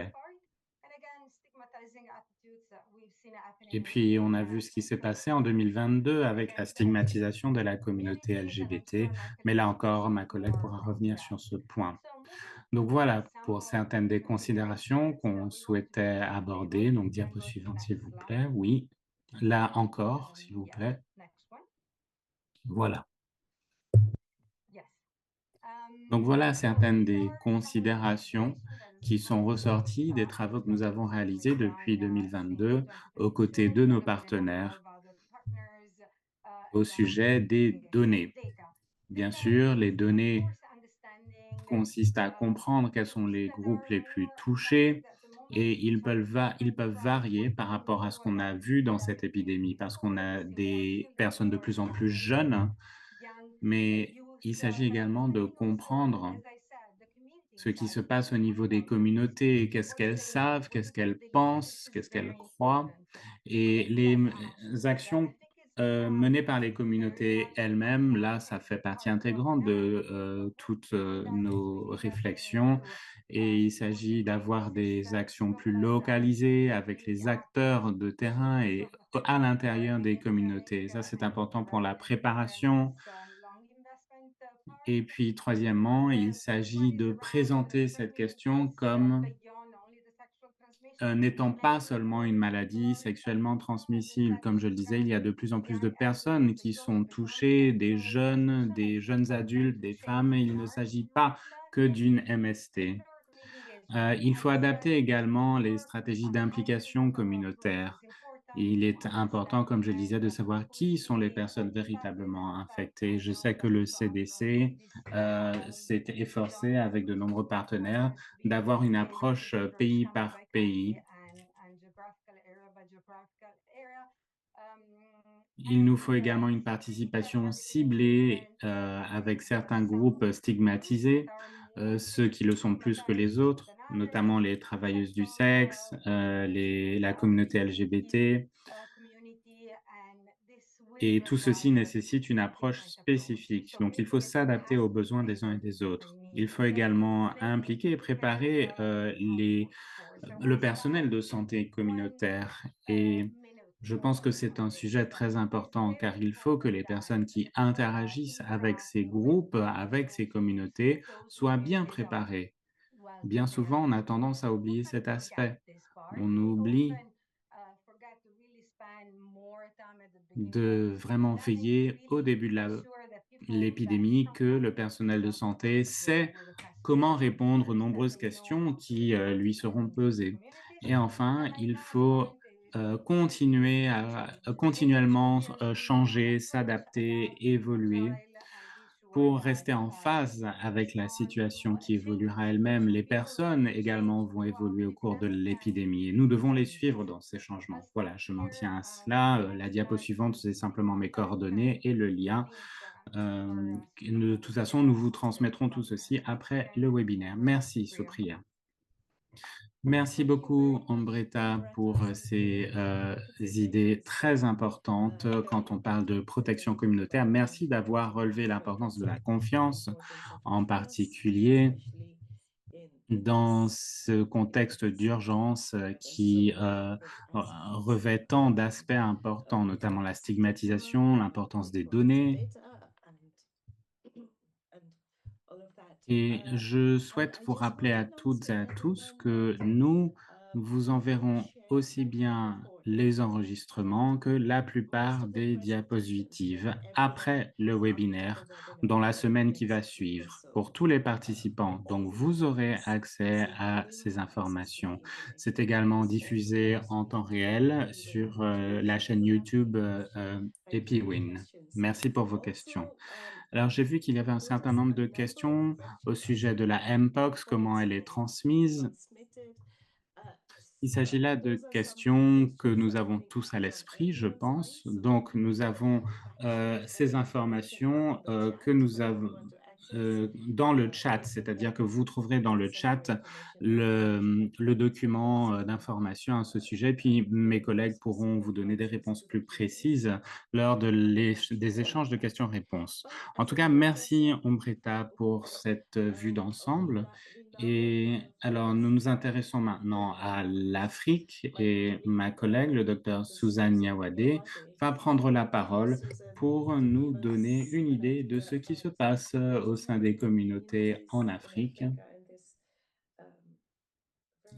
Et puis, on a vu ce qui s'est passé en 2022 avec la stigmatisation de la communauté LGBT, mais là encore, ma collègue pourra revenir sur ce point. Donc voilà pour certaines des considérations qu'on souhaitait aborder. Donc, diapo suivante, s'il vous plaît. Oui. Là encore, s'il vous plaît. Voilà. Donc voilà certaines des considérations qui sont ressorties des travaux que nous avons réalisés depuis 2022 aux côtés de nos partenaires au sujet des données. Bien sûr, les données consistent à comprendre quels sont les groupes les plus touchés et ils peuvent varier par rapport à ce qu'on a vu dans cette épidémie parce qu'on a des personnes de plus en plus jeunes, mais il s'agit également de comprendre ce qui se passe au niveau des communautés, qu'est-ce qu'elles savent, qu'est-ce qu'elles pensent, qu'est-ce qu'elles croient et les actions, menées par les communautés elles-mêmes, là, ça fait partie intégrante de, toutes, nos réflexions et il s'agit d'avoir des actions plus localisées avec les acteurs de terrain et à l'intérieur des communautés. Ça, c'est important pour la préparation et puis troisièmement, il s'agit de présenter cette question comme, n'étant pas seulement une maladie sexuellement transmissible. Comme je le disais, il y a de plus en plus de personnes qui sont touchées, des jeunes adultes, des femmes, et il ne s'agit pas que d'une MST. Il faut adapter également les stratégies d'implication communautaire. Il est important, comme je le disais, de savoir qui sont les personnes véritablement infectées. Je sais que le CDC s'est efforcé avec de nombreux partenaires d'avoir une approche pays par pays. Il nous faut également une participation ciblée avec certains groupes stigmatisés, ceux qui le sont plus que les autres, notamment les travailleuses du sexe, la communauté LGBT. Et tout ceci nécessite une approche spécifique. Donc, il faut s'adapter aux besoins des uns et des autres. Il faut également impliquer et préparer le personnel de santé communautaire. Et je pense que c'est un sujet très important car il faut que les personnes qui interagissent avec ces groupes, avec ces communautés, soient bien préparées. Bien souvent, on a tendance à oublier cet aspect. On oublie de vraiment veiller au début de l'épidémie que le personnel de santé sait comment répondre aux nombreuses questions qui lui seront posées. Et enfin, il faut continuer à continuellement changer, s'adapter, évoluer pour rester en phase avec la situation qui évoluera elle-même. Les personnes également vont évoluer au cours de l'épidémie et nous devons les suivre dans ces changements. Voilà, je m'en tiens à cela. La diapo suivante, c'est simplement mes coordonnées et le lien. De toute façon, nous vous transmettrons tout ceci après le webinaire. Merci, Sophia. Merci beaucoup, Ambreta, pour ces idées très importantes quand on parle de protection communautaire. Merci d'avoir relevé l'importance de la confiance, en particulier dans ce contexte d'urgence qui revêt tant d'aspects importants, notamment la stigmatisation, l'importance des données. Et je souhaite vous rappeler à toutes et à tous que nous vous enverrons aussi bien les enregistrements que la plupart des diapositives après le webinaire dans la semaine qui va suivre pour tous les participants. Donc, vous aurez accès à ces informations. C'est également diffusé en temps réel sur la chaîne YouTube EpiWin. Merci pour vos questions. Alors, j'ai vu qu'il y avait un certain nombre de questions au sujet de la Mpox, comment elle est transmise. Il s'agit là de questions que nous avons tous à l'esprit, je pense. Donc, nous avons ces informations que nous avons dans le chat, c'est-à-dire que vous trouverez dans le chat le document d'information à ce sujet, puis mes collègues pourront vous donner des réponses plus précises lors des échanges de questions-réponses. En tout cas, merci Ombretta pour cette vue d'ensemble. Et alors, nous nous intéressons maintenant à l'Afrique et ma collègue, le docteur Suzanne Niawade, va prendre la parole pour nous donner une idée de ce qui se passe au sein des communautés en Afrique.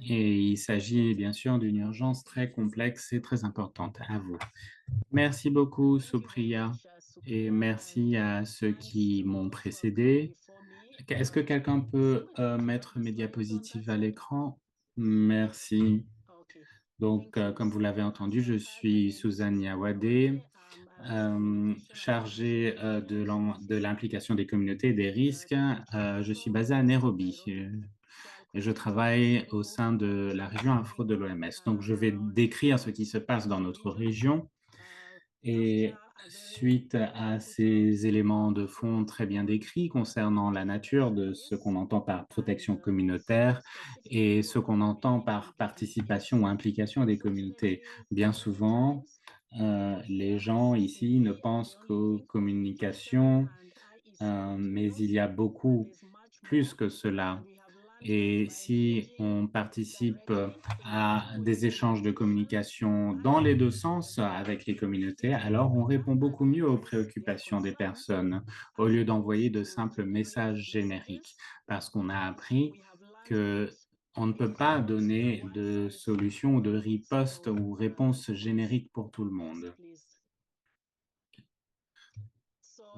Et il s'agit bien sûr d'une urgence très complexe et très importante. À vous. Merci beaucoup, Supriya, et merci à ceux qui m'ont précédé. Est-ce que quelqu'un peut mettre mes diapositives à l'écran? Merci. Donc, comme vous l'avez entendu, je suis Suzanne Niawade, chargée de l'implication des communautés et des risques. Je suis basée à Nairobi et je travaille au sein de la région Afro de l'OMS. Donc, je vais décrire ce qui se passe dans notre région. Et suite à ces éléments de fond très bien décrits concernant la nature de ce qu'on entend par protection communautaire et ce qu'on entend par participation ou implication des communautés, bien souvent, les gens ici ne pensent qu'aux communications, mais il y a beaucoup plus que cela. Et si on participe à des échanges de communication dans les deux sens avec les communautés, alors on répond beaucoup mieux aux préoccupations des personnes au lieu d'envoyer de simples messages génériques, parce qu'on a appris que on ne peut pas donner de solution ou de riposte ou réponse générique pour tout le monde.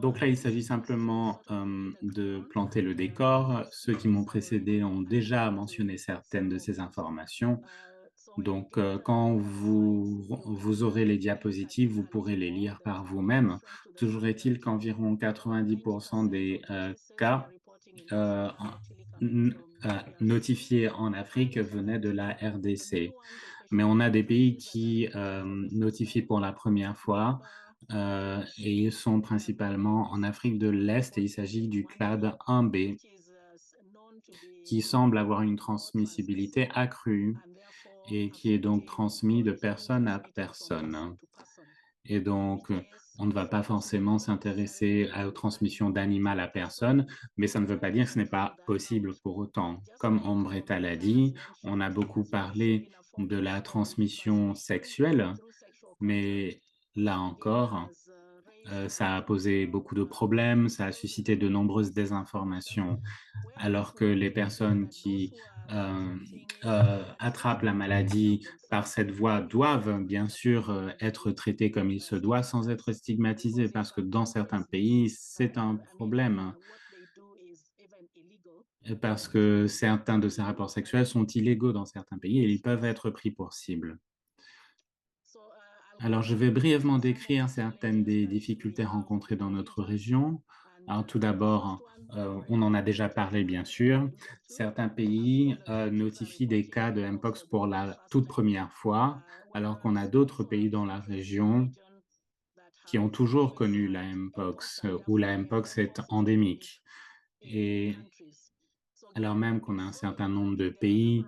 Donc là, il s'agit simplement de planter le décor. Ceux qui m'ont précédé ont déjà mentionné certaines de ces informations. Donc, quand vous aurez les diapositives, vous pourrez les lire par vous-même. Toujours est-il qu'environ 90% des cas notifiés en Afrique venaient de la RDC. Mais on a des pays qui notifient pour la première fois et ils sont principalement en Afrique de l'Est et il s'agit du clade 1B qui semble avoir une transmissibilité accrue et qui est donc transmis de personne à personne. Et donc, on ne va pas forcément s'intéresser aux transmissions d'animal à personne, mais ça ne veut pas dire que ce n'est pas possible pour autant. Comme Ombretta l'a dit, on a beaucoup parlé de la transmission sexuelle, mais là encore, ça a posé beaucoup de problèmes, ça a suscité de nombreuses désinformations, alors que les personnes qui attrapent la maladie par cette voie doivent bien sûr être traitées comme il se doit sans être stigmatisées, parce que dans certains pays, c'est un problème, parce que certains de ces rapports sexuels sont illégaux dans certains pays et ils peuvent être pris pour cible. Alors, je vais brièvement décrire certaines des difficultés rencontrées dans notre région. Alors, tout d'abord, on en a déjà parlé, bien sûr. Certains pays notifient des cas de Mpox pour la toute première fois, alors qu'on a d'autres pays dans la région qui ont toujours connu la Mpox, où la Mpox est endémique. Et alors même qu'on a un certain nombre de pays,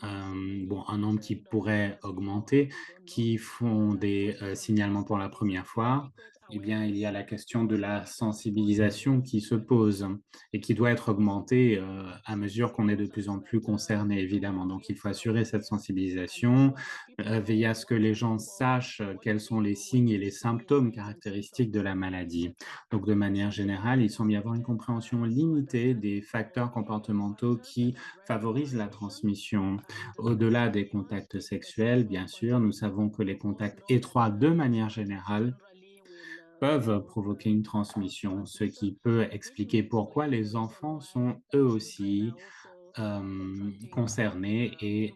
bon, un nombre qui pourrait augmenter, qui font des signalements pour la première fois. Eh bien, il y a la question de la sensibilisation qui se pose et qui doit être augmentée, à mesure qu'on est de plus en plus concerné, évidemment. Donc il faut assurer cette sensibilisation, veiller à ce que les gens sachent, quels sont les signes et les symptômes caractéristiques de la maladie. Donc de manière générale, il semble y avoir une compréhension limitée des facteurs comportementaux qui favorisent la transmission. Au-delà des contacts sexuels, bien sûr, nous savons que les contacts étroits, de manière générale, peuvent provoquer une transmission, ce qui peut expliquer pourquoi les enfants sont eux aussi concernés et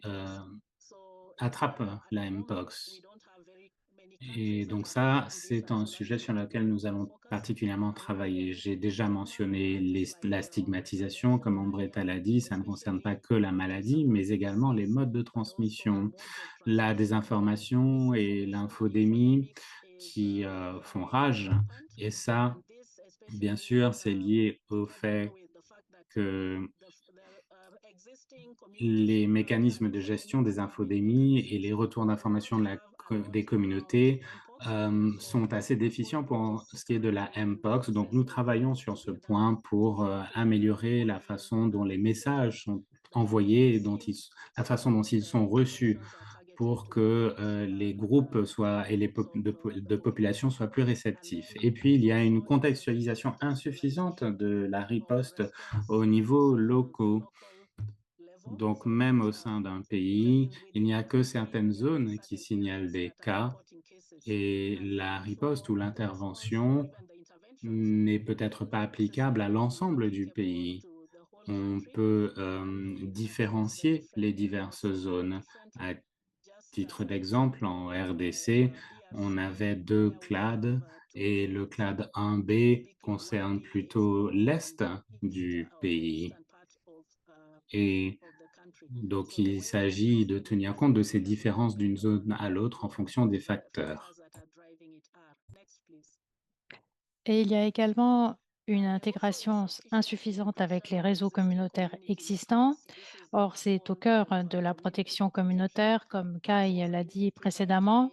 attrapent la mpox. Et donc ça, c'est un sujet sur lequel nous allons particulièrement travailler. J'ai déjà mentionné la stigmatisation, comme Ambretta l'a dit, ça ne concerne pas que la maladie, mais également les modes de transmission, la désinformation et l'infodémie qui font rage. Et ça, bien sûr, c'est lié au fait que les mécanismes de gestion des infodémies et les retours d'information des communautés sont assez déficients pour ce qui est de la mpox. Donc, nous travaillons sur ce point pour améliorer la façon dont les messages sont envoyés et la façon dont ils sont reçus pour que les groupes soient et les de population soient plus réceptifs. Et puis, il y a une contextualisation insuffisante de la riposte au niveau locaux. Donc, même au sein d'un pays, il n'y a que certaines zones qui signalent des cas et la riposte ou l'intervention n'est peut-être pas applicable à l'ensemble du pays. On peut différencier les diverses zones. À titre d'exemple, en RDC, on avait deux clades et le clade 1B concerne plutôt l'est du pays. Et donc, il s'agit de tenir compte de ces différences d'une zone à l'autre en fonction des facteurs. Et il y a également une intégration insuffisante avec les réseaux communautaires existants. Or, c'est au cœur de la protection communautaire, comme Kai l'a dit précédemment.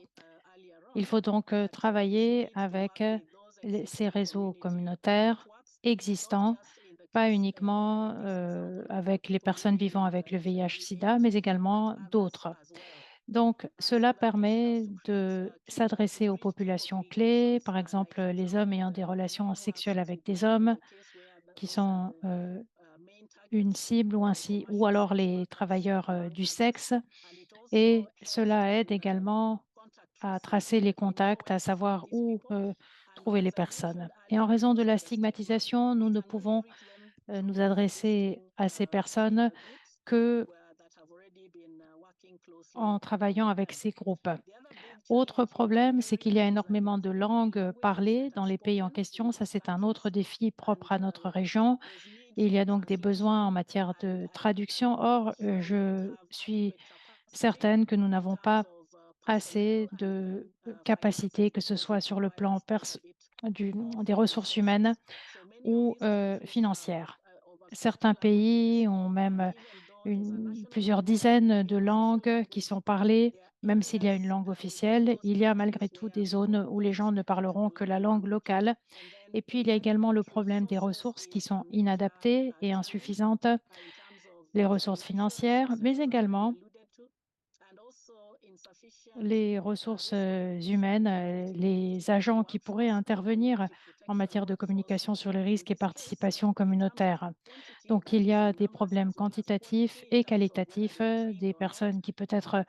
Il faut donc travailler avec ces réseaux communautaires existants, pas uniquement avec les personnes vivant avec le VIH-Sida, mais également d'autres. Donc, cela permet de s'adresser aux populations clés, par exemple les hommes ayant des relations sexuelles avec des hommes qui sont une cible ou alors les travailleurs du sexe. Et cela aide également à tracer les contacts, à savoir où trouver les personnes. Et en raison de la stigmatisation, nous ne pouvons nous adresser à ces personnes que en travaillant avec ces groupes. Autre problème, c'est qu'il y a énormément de langues parlées dans les pays en question. Ça, c'est un autre défi propre à notre région. Il y a donc des besoins en matière de traduction. Or, je suis certaine que nous n'avons pas assez de capacités, que ce soit sur le plan des ressources humaines ou financières. Certains pays ont même plusieurs dizaines de langues qui sont parlées, même s'il y a une langue officielle. Il y a malgré tout des zones où les gens ne parleront que la langue locale. Et puis, il y a également le problème des ressources qui sont inadaptées et insuffisantes, les ressources financières, mais également les ressources humaines, les agents qui pourraient intervenir en matière de communication sur les risques et participation communautaire. Donc, il y a des problèmes quantitatifs et qualitatifs, des personnes qui peut-être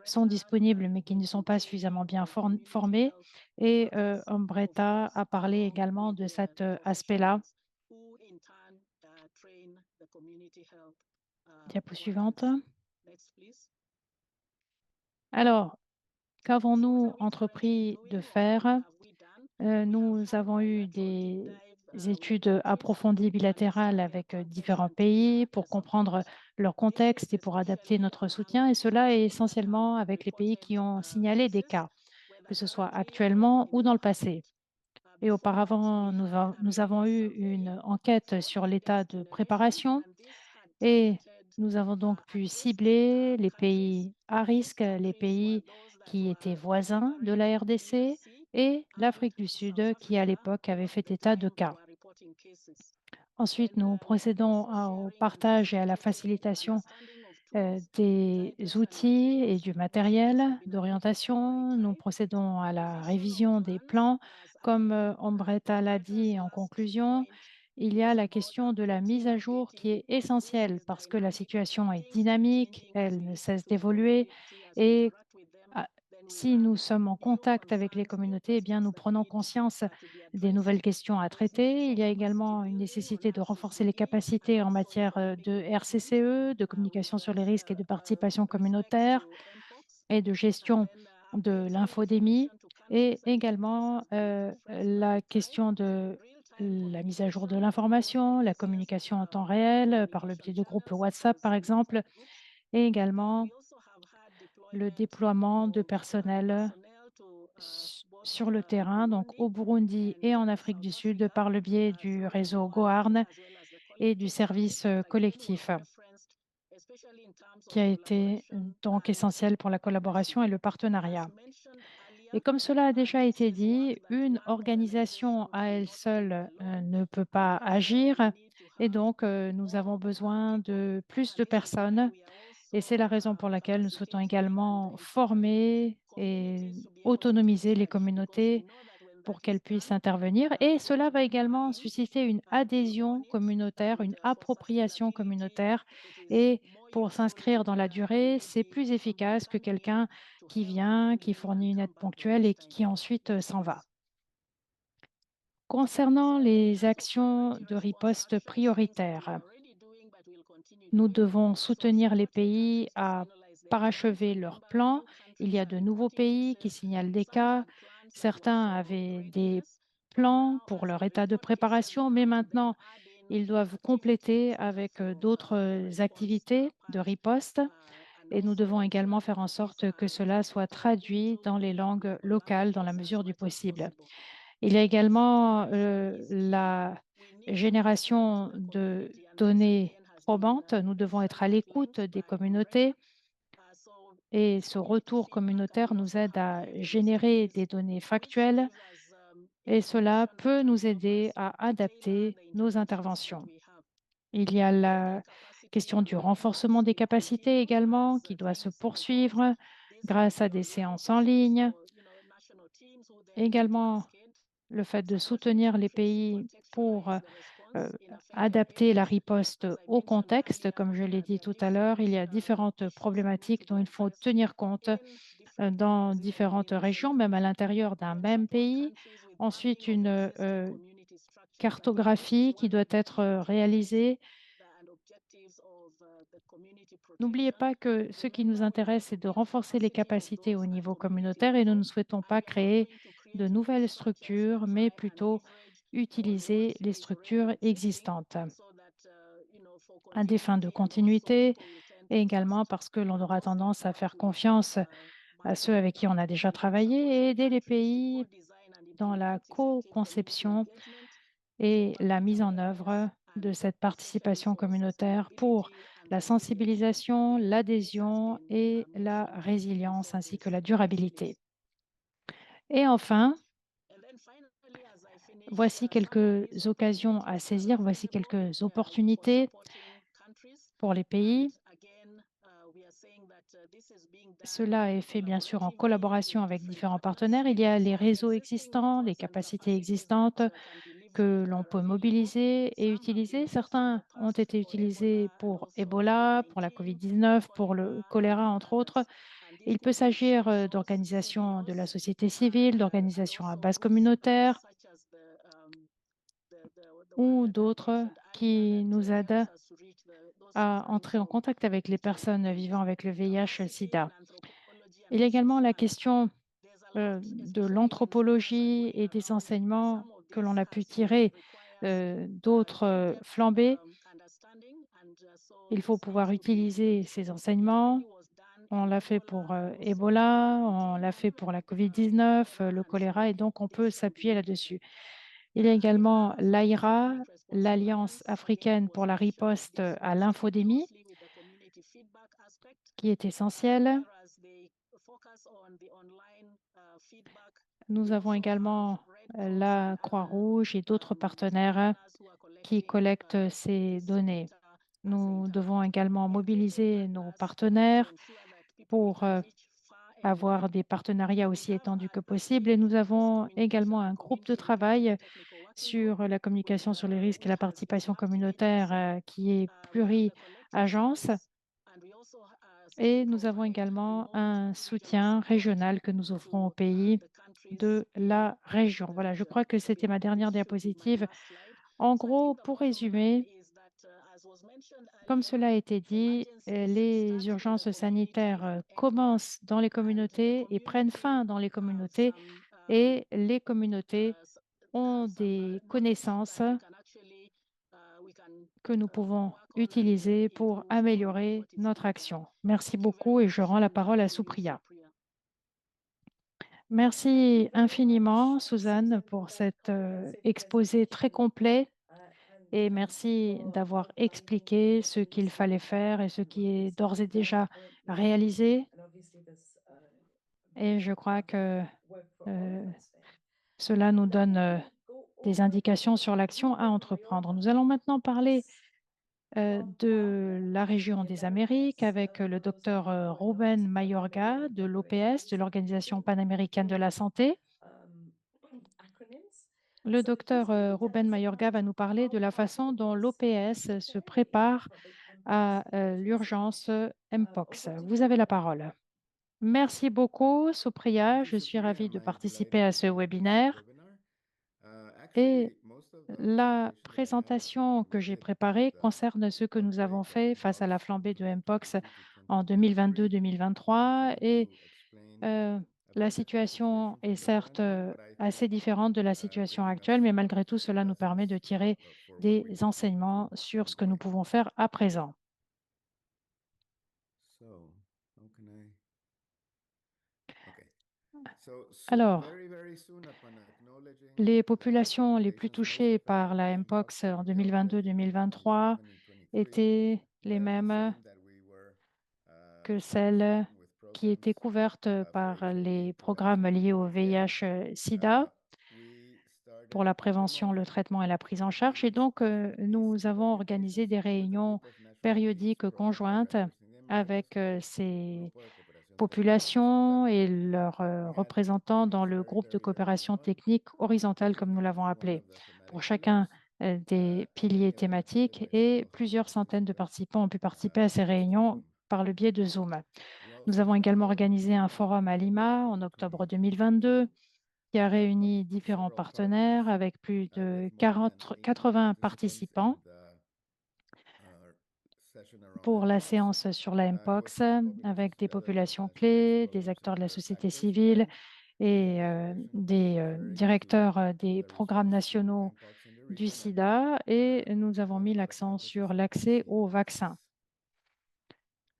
sont disponibles mais qui ne sont pas suffisamment bien formées. Et Ombretta a parlé également de cet aspect-là. Diapo suivante. Alors, qu'avons-nous entrepris de faire? Nous avons eu des études approfondies bilatérales avec différents pays pour comprendre leur contexte et pour adapter notre soutien, et cela est essentiellement avec les pays qui ont signalé des cas, que ce soit actuellement ou dans le passé. Et auparavant, nous avons eu une enquête sur l'état de préparation et nous avons donc pu cibler les pays à risque, les pays qui étaient voisins de la RDC et l'Afrique du Sud, qui à l'époque avait fait état de cas. Ensuite, nous procédons au partage et à la facilitation des outils et du matériel d'orientation. Nous procédons à la révision des plans. Comme Ombretta l'a dit en conclusion, il y a la question de la mise à jour qui est essentielle parce que la situation est dynamique, elle ne cesse d'évoluer et ah, si nous sommes en contact avec les communautés, eh bien, nous prenons conscience des nouvelles questions à traiter. Il y a également une nécessité de renforcer les capacités en matière de RCCE, de communication sur les risques et de participation communautaire et de gestion de l'infodémie et également la question de la mise à jour de l'information, la communication en temps réel par le biais de groupes WhatsApp, par exemple, et également le déploiement de personnel sur le terrain, donc au Burundi et en Afrique du Sud, par le biais du réseau Goarn et du service collectif, qui a été donc essentiel pour la collaboration et le partenariat. Et comme cela a déjà été dit, une organisation à elle seule ne peut pas agir et donc nous avons besoin de plus de personnes et c'est la raison pour laquelle nous souhaitons également former et autonomiser les communautés pour qu'elles puissent intervenir. Et cela va également susciter une adhésion communautaire, une appropriation communautaire. Et pour s'inscrire dans la durée, c'est plus efficace que quelqu'un qui vient, qui fournit une aide ponctuelle et qui ensuite s'en va. Concernant les actions de riposte prioritaires, nous devons soutenir les pays à parachever leur plan. Il y a de nouveaux pays qui signalent des cas. Certains avaient des plans pour leur état de préparation, mais maintenant, ils doivent compléter avec d'autres activités de riposte. Et nous devons également faire en sorte que cela soit traduit dans les langues locales dans la mesure du possible. Il y a également la génération de données probantes. Nous devons être à l'écoute des communautés et ce retour communautaire nous aide à générer des données factuelles et cela peut nous aider à adapter nos interventions. Il y a la question du renforcement des capacités également qui doit se poursuivre grâce à des séances en ligne. Également, le fait de soutenir les pays pour adapter la riposte au contexte. Comme je l'ai dit tout à l'heure, il y a différentes problématiques dont il faut tenir compte dans différentes régions, même à l'intérieur d'un même pays. Ensuite, une cartographie qui doit être réalisée. N'oubliez pas que ce qui nous intéresse, c'est de renforcer les capacités au niveau communautaire et nous ne souhaitons pas créer de nouvelles structures, mais plutôt utiliser les structures existantes à des fins de continuité et également parce que l'on aura tendance à faire confiance à ceux avec qui on a déjà travaillé et aider les pays dans la co-conception et la mise en œuvre de cette participation communautaire pour la sensibilisation, l'adhésion et la résilience ainsi que la durabilité. Et enfin, voici quelques occasions à saisir, voici quelques opportunités pour les pays. Cela est fait bien sûr en collaboration avec différents partenaires. Il y a les réseaux existants, les capacités existantes que l'on peut mobiliser et utiliser. Certains ont été utilisés pour Ebola, pour la COVID-19, pour le choléra, entre autres. Il peut s'agir d'organisations de la société civile, d'organisations à base communautaire ou d'autres qui nous aident à entrer en contact avec les personnes vivant avec le VIH-Sida. Il y a également la question de l'anthropologie et des enseignements que l'on a pu tirer d'autres flambées. Il faut pouvoir utiliser ces enseignements. On l'a fait pour Ebola, on l'a fait pour la COVID-19, le choléra, et donc on peut s'appuyer là-dessus. Il y a également l'AIRA, l'Alliance africaine pour la riposte à l'infodémie, qui est essentielle. Nous avons également la Croix-Rouge et d'autres partenaires qui collectent ces données. Nous devons également mobiliser nos partenaires pour avoir des partenariats aussi étendus que possible. Et nous avons également un groupe de travail sur la communication sur les risques et la participation communautaire qui est pluri-agence. Et nous avons également un soutien régional que nous offrons aux pays de la région. Voilà, je crois que c'était ma dernière diapositive. En gros, pour résumer, comme cela a été dit, les urgences sanitaires commencent dans les communautés et prennent fin dans les communautés et les communautés ont des connaissances que nous pouvons utiliser pour améliorer notre action. Merci beaucoup et je rends la parole à Supriya. Merci infiniment, Suzanne, pour cet exposé très complet et merci d'avoir expliqué ce qu'il fallait faire et ce qui est d'ores et déjà réalisé. Et je crois que cela nous donne des indications sur l'action à entreprendre. Nous allons maintenant parler de la région des Amériques avec le docteur Ruben Mayorga de l'OPS, de l'Organisation panaméricaine de la santé. Le docteur Ruben Mayorga va nous parler de la façon dont l'OPS se prépare à l'urgence Mpox. Vous avez la parole. Merci beaucoup, Supriya. Je suis ravie de participer à ce webinaire. Et la présentation que j'ai préparée concerne ce que nous avons fait face à la flambée de Mpox en 2022-2023 et la situation est certes assez différente de la situation actuelle, mais malgré tout, cela nous permet de tirer des enseignements sur ce que nous pouvons faire à présent. Alors, les populations les plus touchées par la Mpox en 2022-2023 étaient les mêmes que celles qui étaient couvertes par les programmes liés au VIH-Sida pour la prévention, le traitement et la prise en charge. Et donc, nous avons organisé des réunions périodiques conjointes avec ces populations et leurs représentants dans le groupe de coopération technique horizontale, comme nous l'avons appelé, pour chacun des piliers thématiques et plusieurs centaines de participants ont pu participer à ces réunions par le biais de Zoom. Nous avons également organisé un forum à Lima en octobre 2022 qui a réuni différents partenaires avec plus de 80 participants pour la séance sur la Mpox avec des populations clés, des acteurs de la société civile et des directeurs des programmes nationaux du sida et nous avons mis l'accent sur l'accès aux vaccins.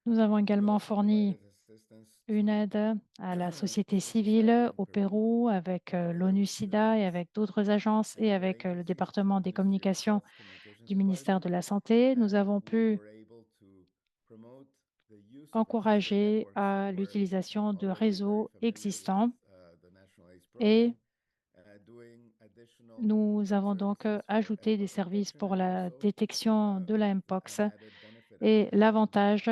Nous avons également fourni une aide à la société civile au Pérou avec l'ONU-SIDA et avec d'autres agences et avec le département des communications du ministère de la Santé. Nous avons pu encourager à l'utilisation de réseaux existants et nous avons donc ajouté des services pour la détection de la Mpox et l'avantage,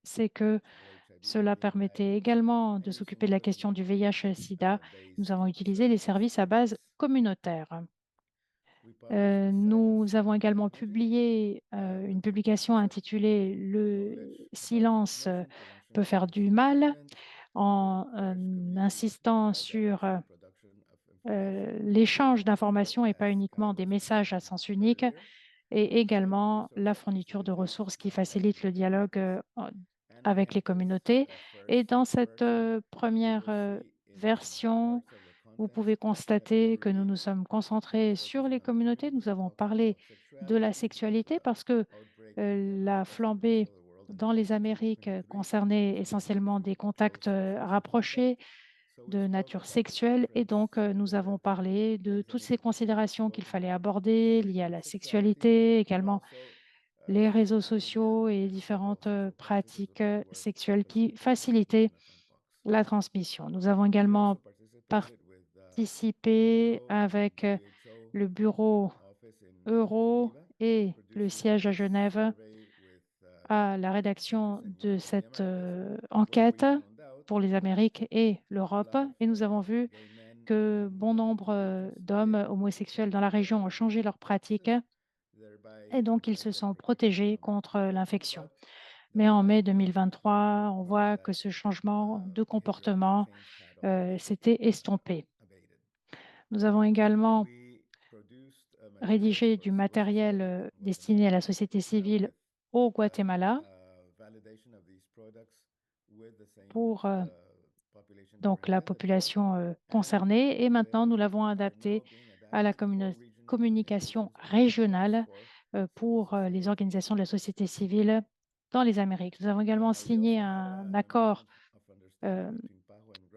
c'est que cela permettait également de s'occuper de la question du VIH-Sida. Nous avons utilisé les services à base communautaire. Nous avons également publié une publication intitulée « Le silence peut faire du mal » en insistant sur l'échange d'informations et pas uniquement des messages à sens unique et également la fourniture de ressources qui facilitent le dialogue avec les communautés. Et dans cette première version, vous pouvez constater que nous nous sommes concentrés sur les communautés. Nous avons parlé de la sexualité parce que la flambée dans les Amériques concernait essentiellement des contacts rapprochés de nature sexuelle et donc nous avons parlé de toutes ces considérations qu'il fallait aborder liées à la sexualité, également les réseaux sociaux et différentes pratiques sexuelles qui facilitaient la transmission. Nous avons également participé avec le bureau Euro et le siège à Genève à la rédaction de cette enquête pour les Amériques et l'Europe. Et nous avons vu que bon nombre d'hommes homosexuels dans la région ont changé leurs pratiques et donc ils se sont protégés contre l'infection. Mais en mai 2023, on voit que ce changement de comportement s'était estompé. Nous avons également rédigé du matériel destiné à la société civile au Guatemala pour donc la population concernée. Et maintenant, nous l'avons adapté à la communication régionale pour les organisations de la société civile dans les Amériques. Nous avons également signé un accord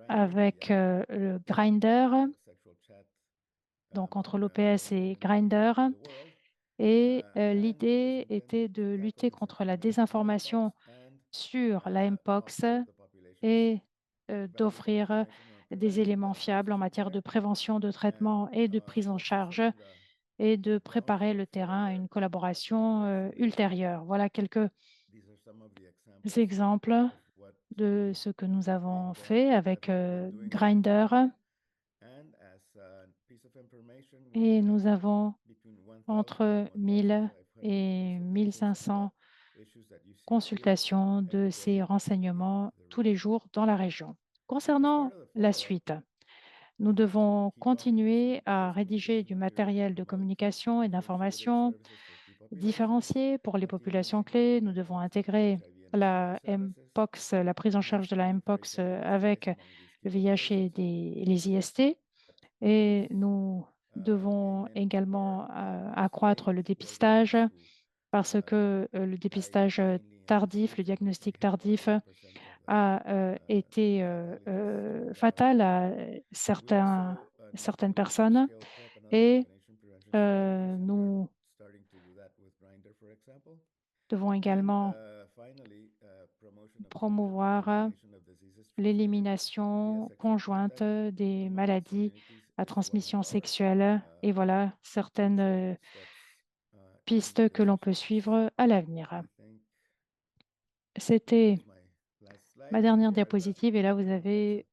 avec le Grindr, donc entre l'OPS et Grindr. Et l'idée était de lutter contre la désinformation sur la Mpox et d'offrir des éléments fiables en matière de prévention, de traitement et de prise en charge et de préparer le terrain à une collaboration ultérieure. Voilà quelques exemples de ce que nous avons fait avec Grindr. Et nous avons entre 1000 et 1500 consultations de ces renseignements tous les jours dans la région. Concernant la suite, nous devons continuer à rédiger du matériel de communication et d'information différencié pour les populations clés. Nous devons intégrer la Mpox, la prise en charge de la Mpox avec le VIH et les IST. Et nous devons également accroître le dépistage parce que le dépistage tardif, le diagnostic tardif a été fatal à certaines personnes et nous devons également promouvoir l'élimination conjointe des maladies à transmission sexuelle. Et voilà certaines pistes que l'on peut suivre à l'avenir. C'était ma dernière diapositive et là, vous avez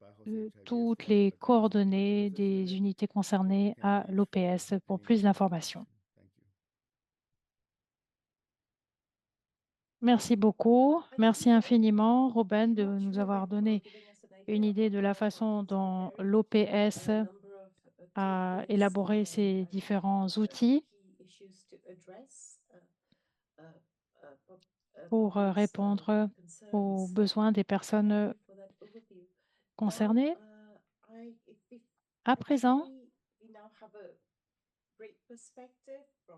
toutes les coordonnées des unités concernées à l'OPS pour plus d'informations. Merci beaucoup. Merci infiniment, Robin, de nous avoir donné une idée de la façon dont l'OPS a élaboré ces différents outils pour répondre aux besoins des personnes concernées. À présent,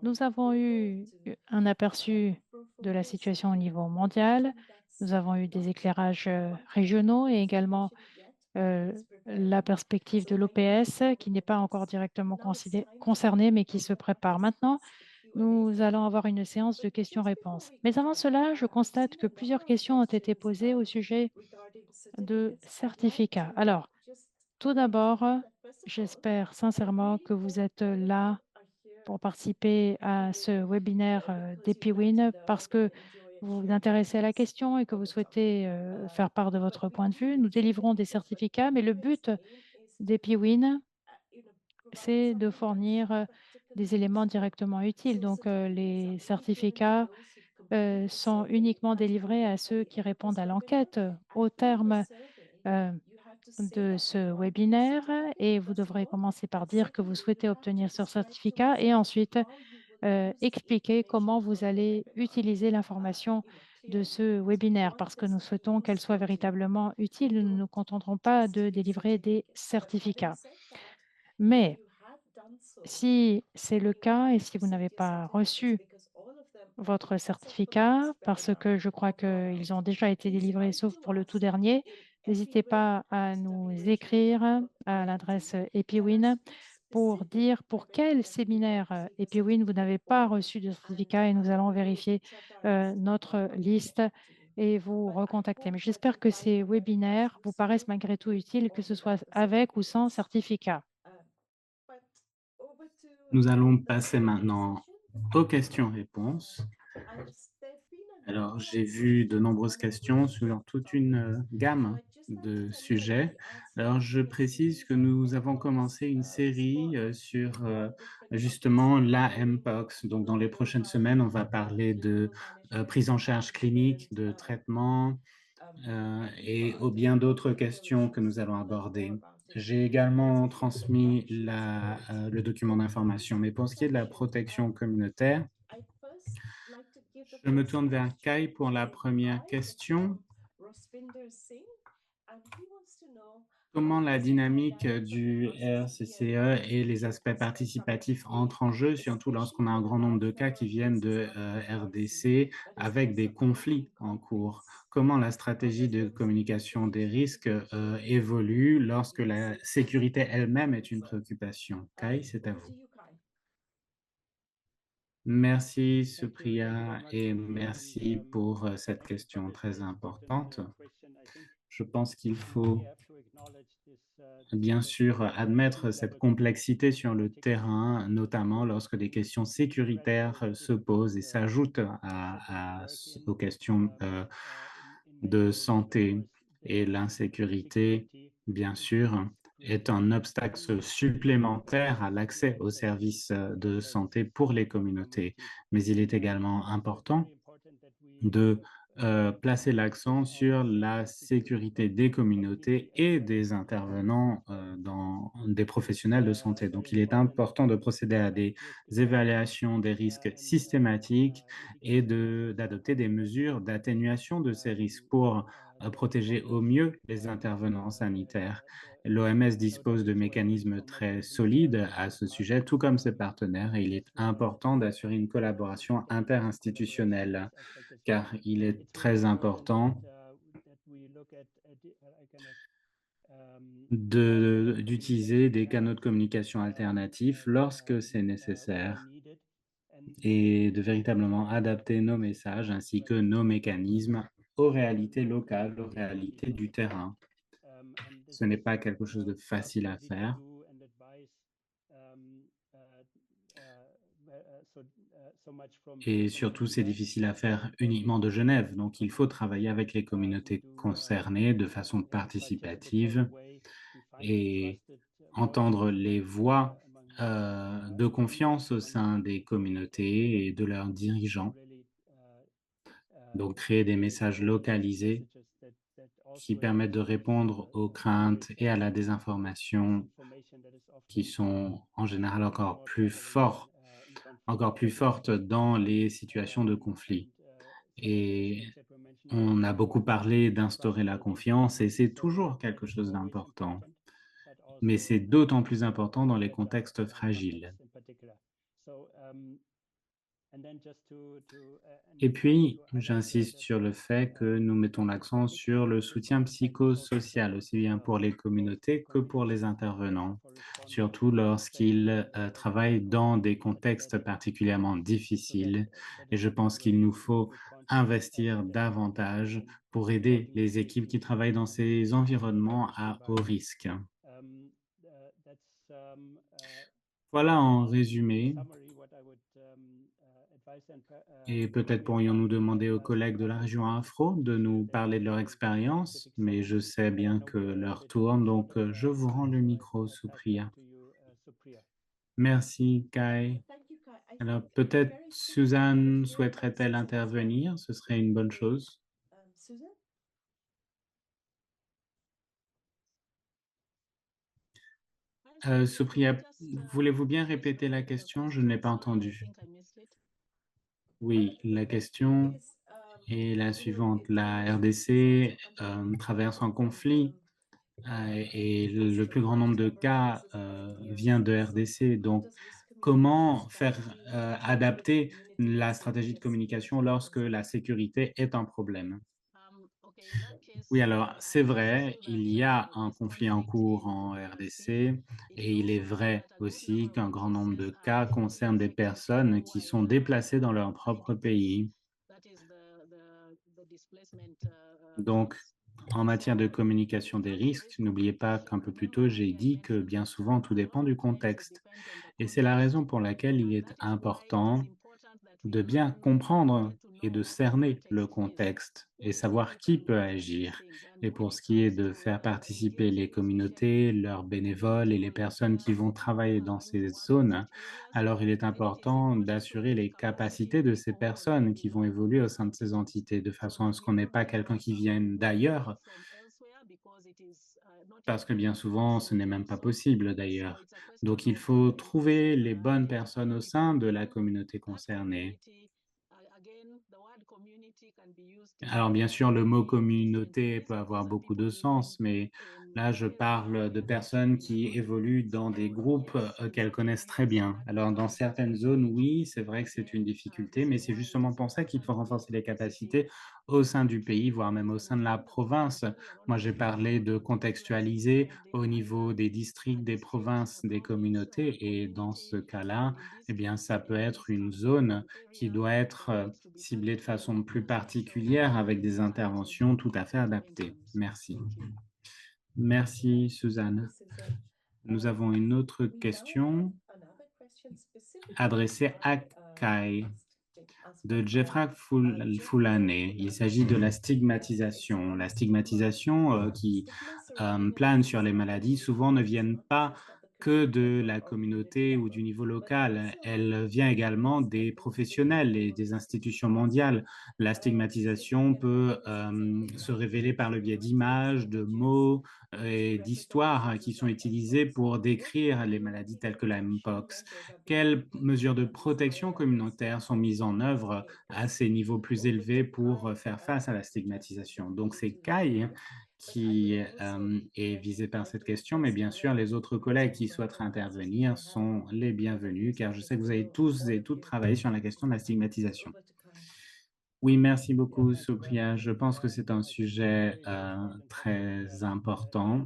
nous avons eu un aperçu de la situation au niveau mondial. Nous avons eu des éclairages régionaux et également la perspective de l'OPS qui n'est pas encore directement concernée, mais qui se prépare maintenant. Nous allons avoir une séance de questions-réponses. Mais avant cela, je constate que plusieurs questions ont été posées au sujet de certificats. Alors, tout d'abord, j'espère sincèrement que vous êtes là pour participer à ce webinaire d'EpiWin parce que vous vous intéressez à la question et que vous souhaitez faire part de votre point de vue. Nous délivrons des certificats, mais le but d'EpiWin, c'est de fournir des éléments directement utiles. Donc, les certificats sont uniquement délivrés à ceux qui répondent à l'enquête au terme de ce webinaire et vous devrez commencer par dire que vous souhaitez obtenir ce certificat et ensuite expliquer comment vous allez utiliser l'information de ce webinaire parce que nous souhaitons qu'elle soit véritablement utile. Nous ne nous contenterons pas de délivrer des certificats. Mais si c'est le cas et si vous n'avez pas reçu votre certificat, parce que je crois qu'ils ont déjà été délivrés, sauf pour le tout dernier, n'hésitez pas à nous écrire à l'adresse EpiWin pour dire pour quel séminaire EpiWin vous n'avez pas reçu de certificat et nous allons vérifier notre liste et vous recontacter. Mais j'espère que ces webinaires vous paraissent malgré tout utiles, que ce soit avec ou sans certificat. Nous allons passer maintenant aux questions-réponses. Alors, j'ai vu de nombreuses questions sur toute une gamme de sujets. Alors, je précise que nous avons commencé une série sur justement la Mpox. Donc, dans les prochaines semaines, on va parler de prise en charge clinique, de traitement et bien d'autres questions que nous allons aborder. J'ai également transmis le document d'information, mais pour ce qui est de la protection communautaire, je me tourne vers Kai pour la première question. Comment la dynamique du RCCE et les aspects participatifs entrent en jeu, surtout lorsqu'on a un grand nombre de cas qui viennent de RDC avec des conflits en cours? Comment la stratégie de communication des risques évolue lorsque la sécurité elle-même est une préoccupation? Kai, c'est à vous. Merci, Supriya, et merci pour cette question très importante. Je pense qu'il faut bien sûr admettre cette complexité sur le terrain, notamment lorsque des questions sécuritaires se posent et s'ajoutent aux questions de santé. Et l'insécurité, bien sûr, est un obstacle supplémentaire à l'accès aux services de santé pour les communautés. Mais il est également important de placer l'accent sur la sécurité des communautés et des intervenants des professionnels de santé. Donc, il est important de procéder à des évaluations des risques systématiques et d'adopter des mesures d'atténuation de ces risques pour protéger au mieux les intervenants sanitaires. L'OMS dispose de mécanismes très solides à ce sujet, tout comme ses partenaires, et il est important d'assurer une collaboration interinstitutionnelle car il est très important d'utiliser des canaux de communication alternatifs lorsque c'est nécessaire et de véritablement adapter nos messages ainsi que nos mécanismes aux réalités locales, aux réalités du terrain. Ce n'est pas quelque chose de facile à faire. Et surtout, c'est difficile à faire uniquement de Genève. Donc, il faut travailler avec les communautés concernées de façon participative et entendre les voix de confiance au sein des communautés et de leurs dirigeants. Donc, créer des messages localisés qui permettent de répondre aux craintes et à la désinformation qui sont en général encore plus fortes dans les situations de conflit. Et on a beaucoup parlé d'instaurer la confiance et c'est toujours quelque chose d'important, mais c'est d'autant plus important dans les contextes fragiles. Et puis, j'insiste sur le fait que nous mettons l'accent sur le soutien psychosocial, aussi bien pour les communautés que pour les intervenants, surtout lorsqu'ils travaillent dans des contextes particulièrement difficiles. Et je pense qu'il nous faut investir davantage pour aider les équipes qui travaillent dans ces environnements à haut risque. Voilà en résumé. Et peut-être pourrions-nous demander aux collègues de la région Afro de nous parler de leur expérience, mais je sais bien que l'heure tourne, donc je vous rends le micro, Supriya. Merci, Kai. Alors peut-être Suzanne souhaiterait-elle intervenir? Ce serait une bonne chose. Supriya, voulez-vous bien répéter la question? Je ne l'ai pas entendue. Oui, la question est la suivante. La RDC traverse un conflit et le plus grand nombre de cas vient de RDC. Donc, comment faire adapter la stratégie de communication lorsque la sécurité est un problème? Oui, alors c'est vrai, il y a un conflit en cours en RDC et il est vrai aussi qu'un grand nombre de cas concernent des personnes qui sont déplacées dans leur propre pays. Donc, en matière de communication des risques, n'oubliez pas qu'un peu plus tôt, j'ai dit que bien souvent, tout dépend du contexte. Et c'est la raison pour laquelle il est important de bien comprendre et de cerner le contexte et savoir qui peut agir. Et pour ce qui est de faire participer les communautés, leurs bénévoles et les personnes qui vont travailler dans ces zones, alors il est important d'assurer les capacités de ces personnes qui vont évoluer au sein de ces entités, de façon à ce qu'on n'ait pas quelqu'un qui vienne d'ailleurs, parce que bien souvent, ce n'est même pas possible d'ailleurs. Donc il faut trouver les bonnes personnes au sein de la communauté concernée. Alors bien sûr, le mot communauté peut avoir beaucoup de sens, mais là, je parle de personnes qui évoluent dans des groupes qu'elles connaissent très bien. Alors dans certaines zones, oui, c'est vrai que c'est une difficulté, mais c'est justement pour ça qu'il faut renforcer les capacités au sein du pays, voire même au sein de la province. Moi, j'ai parlé de contextualiser au niveau des districts, des provinces, des communautés, et dans ce cas-là, eh bien, ça peut être une zone qui doit être ciblée de façon plus particulière avec des interventions tout à fait adaptées. Merci. Merci, Suzanne. Nous avons une autre question adressée à Kai de Jeffrey Foulané. Il s'agit de la stigmatisation. La stigmatisation qui plane sur les maladies souvent ne viennent pas que de la communauté ou du niveau local. Elle vient également des professionnels et des institutions mondiales. La stigmatisation peut se révéler par le biais d'images, de mots et d'histoires qui sont utilisées pour décrire les maladies telles que la Mpox. Quelles mesures de protection communautaire sont mises en œuvre à ces niveaux plus élevés pour faire face à la stigmatisation? Donc c'est Kai qui est visé par cette question, mais bien sûr, les autres collègues qui souhaiteraient intervenir sont les bienvenus, car je sais que vous avez tous et toutes travaillé sur la question de la stigmatisation. Oui, merci beaucoup, Supriya. Je pense que c'est un sujet très important.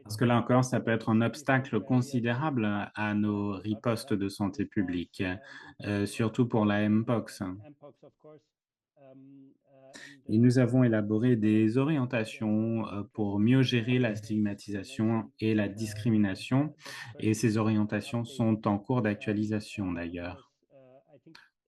Parce que là encore, ça peut être un obstacle considérable à nos ripostes de santé publique, surtout pour la Mpox. Et nous avons élaboré des orientations pour mieux gérer la stigmatisation et la discrimination. Et ces orientations sont en cours d'actualisation d'ailleurs.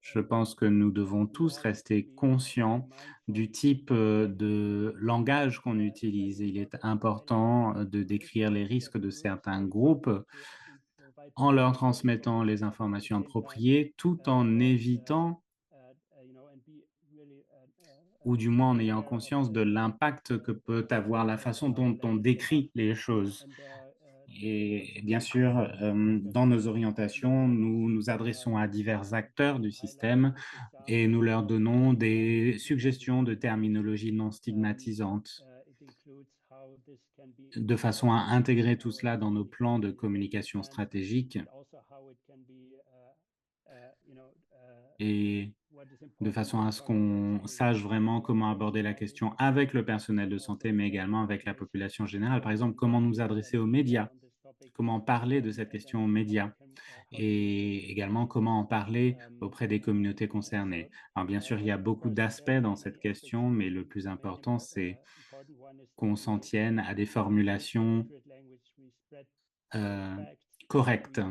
Je pense que nous devons tous rester conscients du type de langage qu'on utilise. Il est important de décrire les risques de certains groupes en leur transmettant les informations appropriées, tout en évitant, ou du moins en ayant conscience de l'impact que peut avoir la façon dont on décrit les choses. Et bien sûr, dans nos orientations, nous nous adressons à divers acteurs du système et nous leur donnons des suggestions de terminologie non stigmatisante, de façon à intégrer tout cela dans nos plans de communication stratégique et de façon à ce qu'on sache vraiment comment aborder la question avec le personnel de santé, mais également avec la population générale. Par exemple, comment nous adresser aux médias, comment parler de cette question aux médias et également comment en parler auprès des communautés concernées. Alors bien sûr, il y a beaucoup d'aspects dans cette question, mais le plus important, c'est qu'on s'en tienne à des formulations euh, correctes,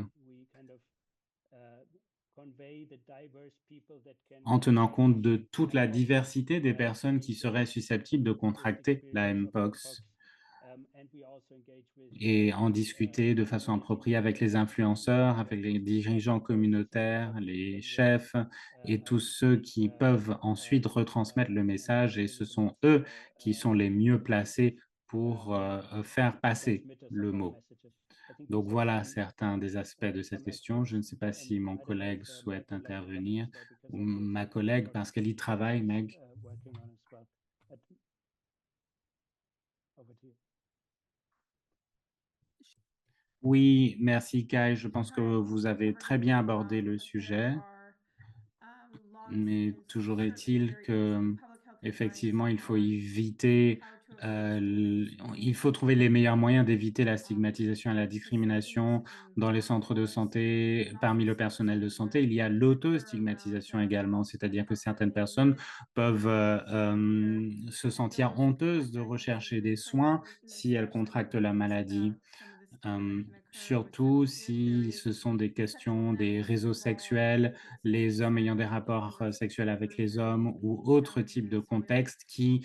en tenant compte de toute la diversité des personnes qui seraient susceptibles de contracter la Mpox et en discuter de façon appropriée avec les influenceurs, avec les dirigeants communautaires, les chefs et tous ceux qui peuvent ensuite retransmettre le message, et ce sont eux qui sont les mieux placés pour faire passer le mot. Donc voilà certains des aspects de cette question. Je ne sais pas si mon collègue souhaite intervenir, ou ma collègue, parce qu'elle y travaille, Meg. Oui, merci Kai. Je pense que vous avez très bien abordé le sujet, mais toujours est-il que effectivement, il faut éviter Il faut trouver les meilleurs moyens d'éviter la stigmatisation et la discrimination dans les centres de santé, parmi le personnel de santé. Il y a l'auto-stigmatisation également, c'est-à-dire que certaines personnes peuvent se sentir honteuses de rechercher des soins si elles contractent la maladie. Surtout si ce sont des questions des réseaux sexuels, les hommes ayant des rapports, sexuels avec les hommes ou autres types de contextes qui,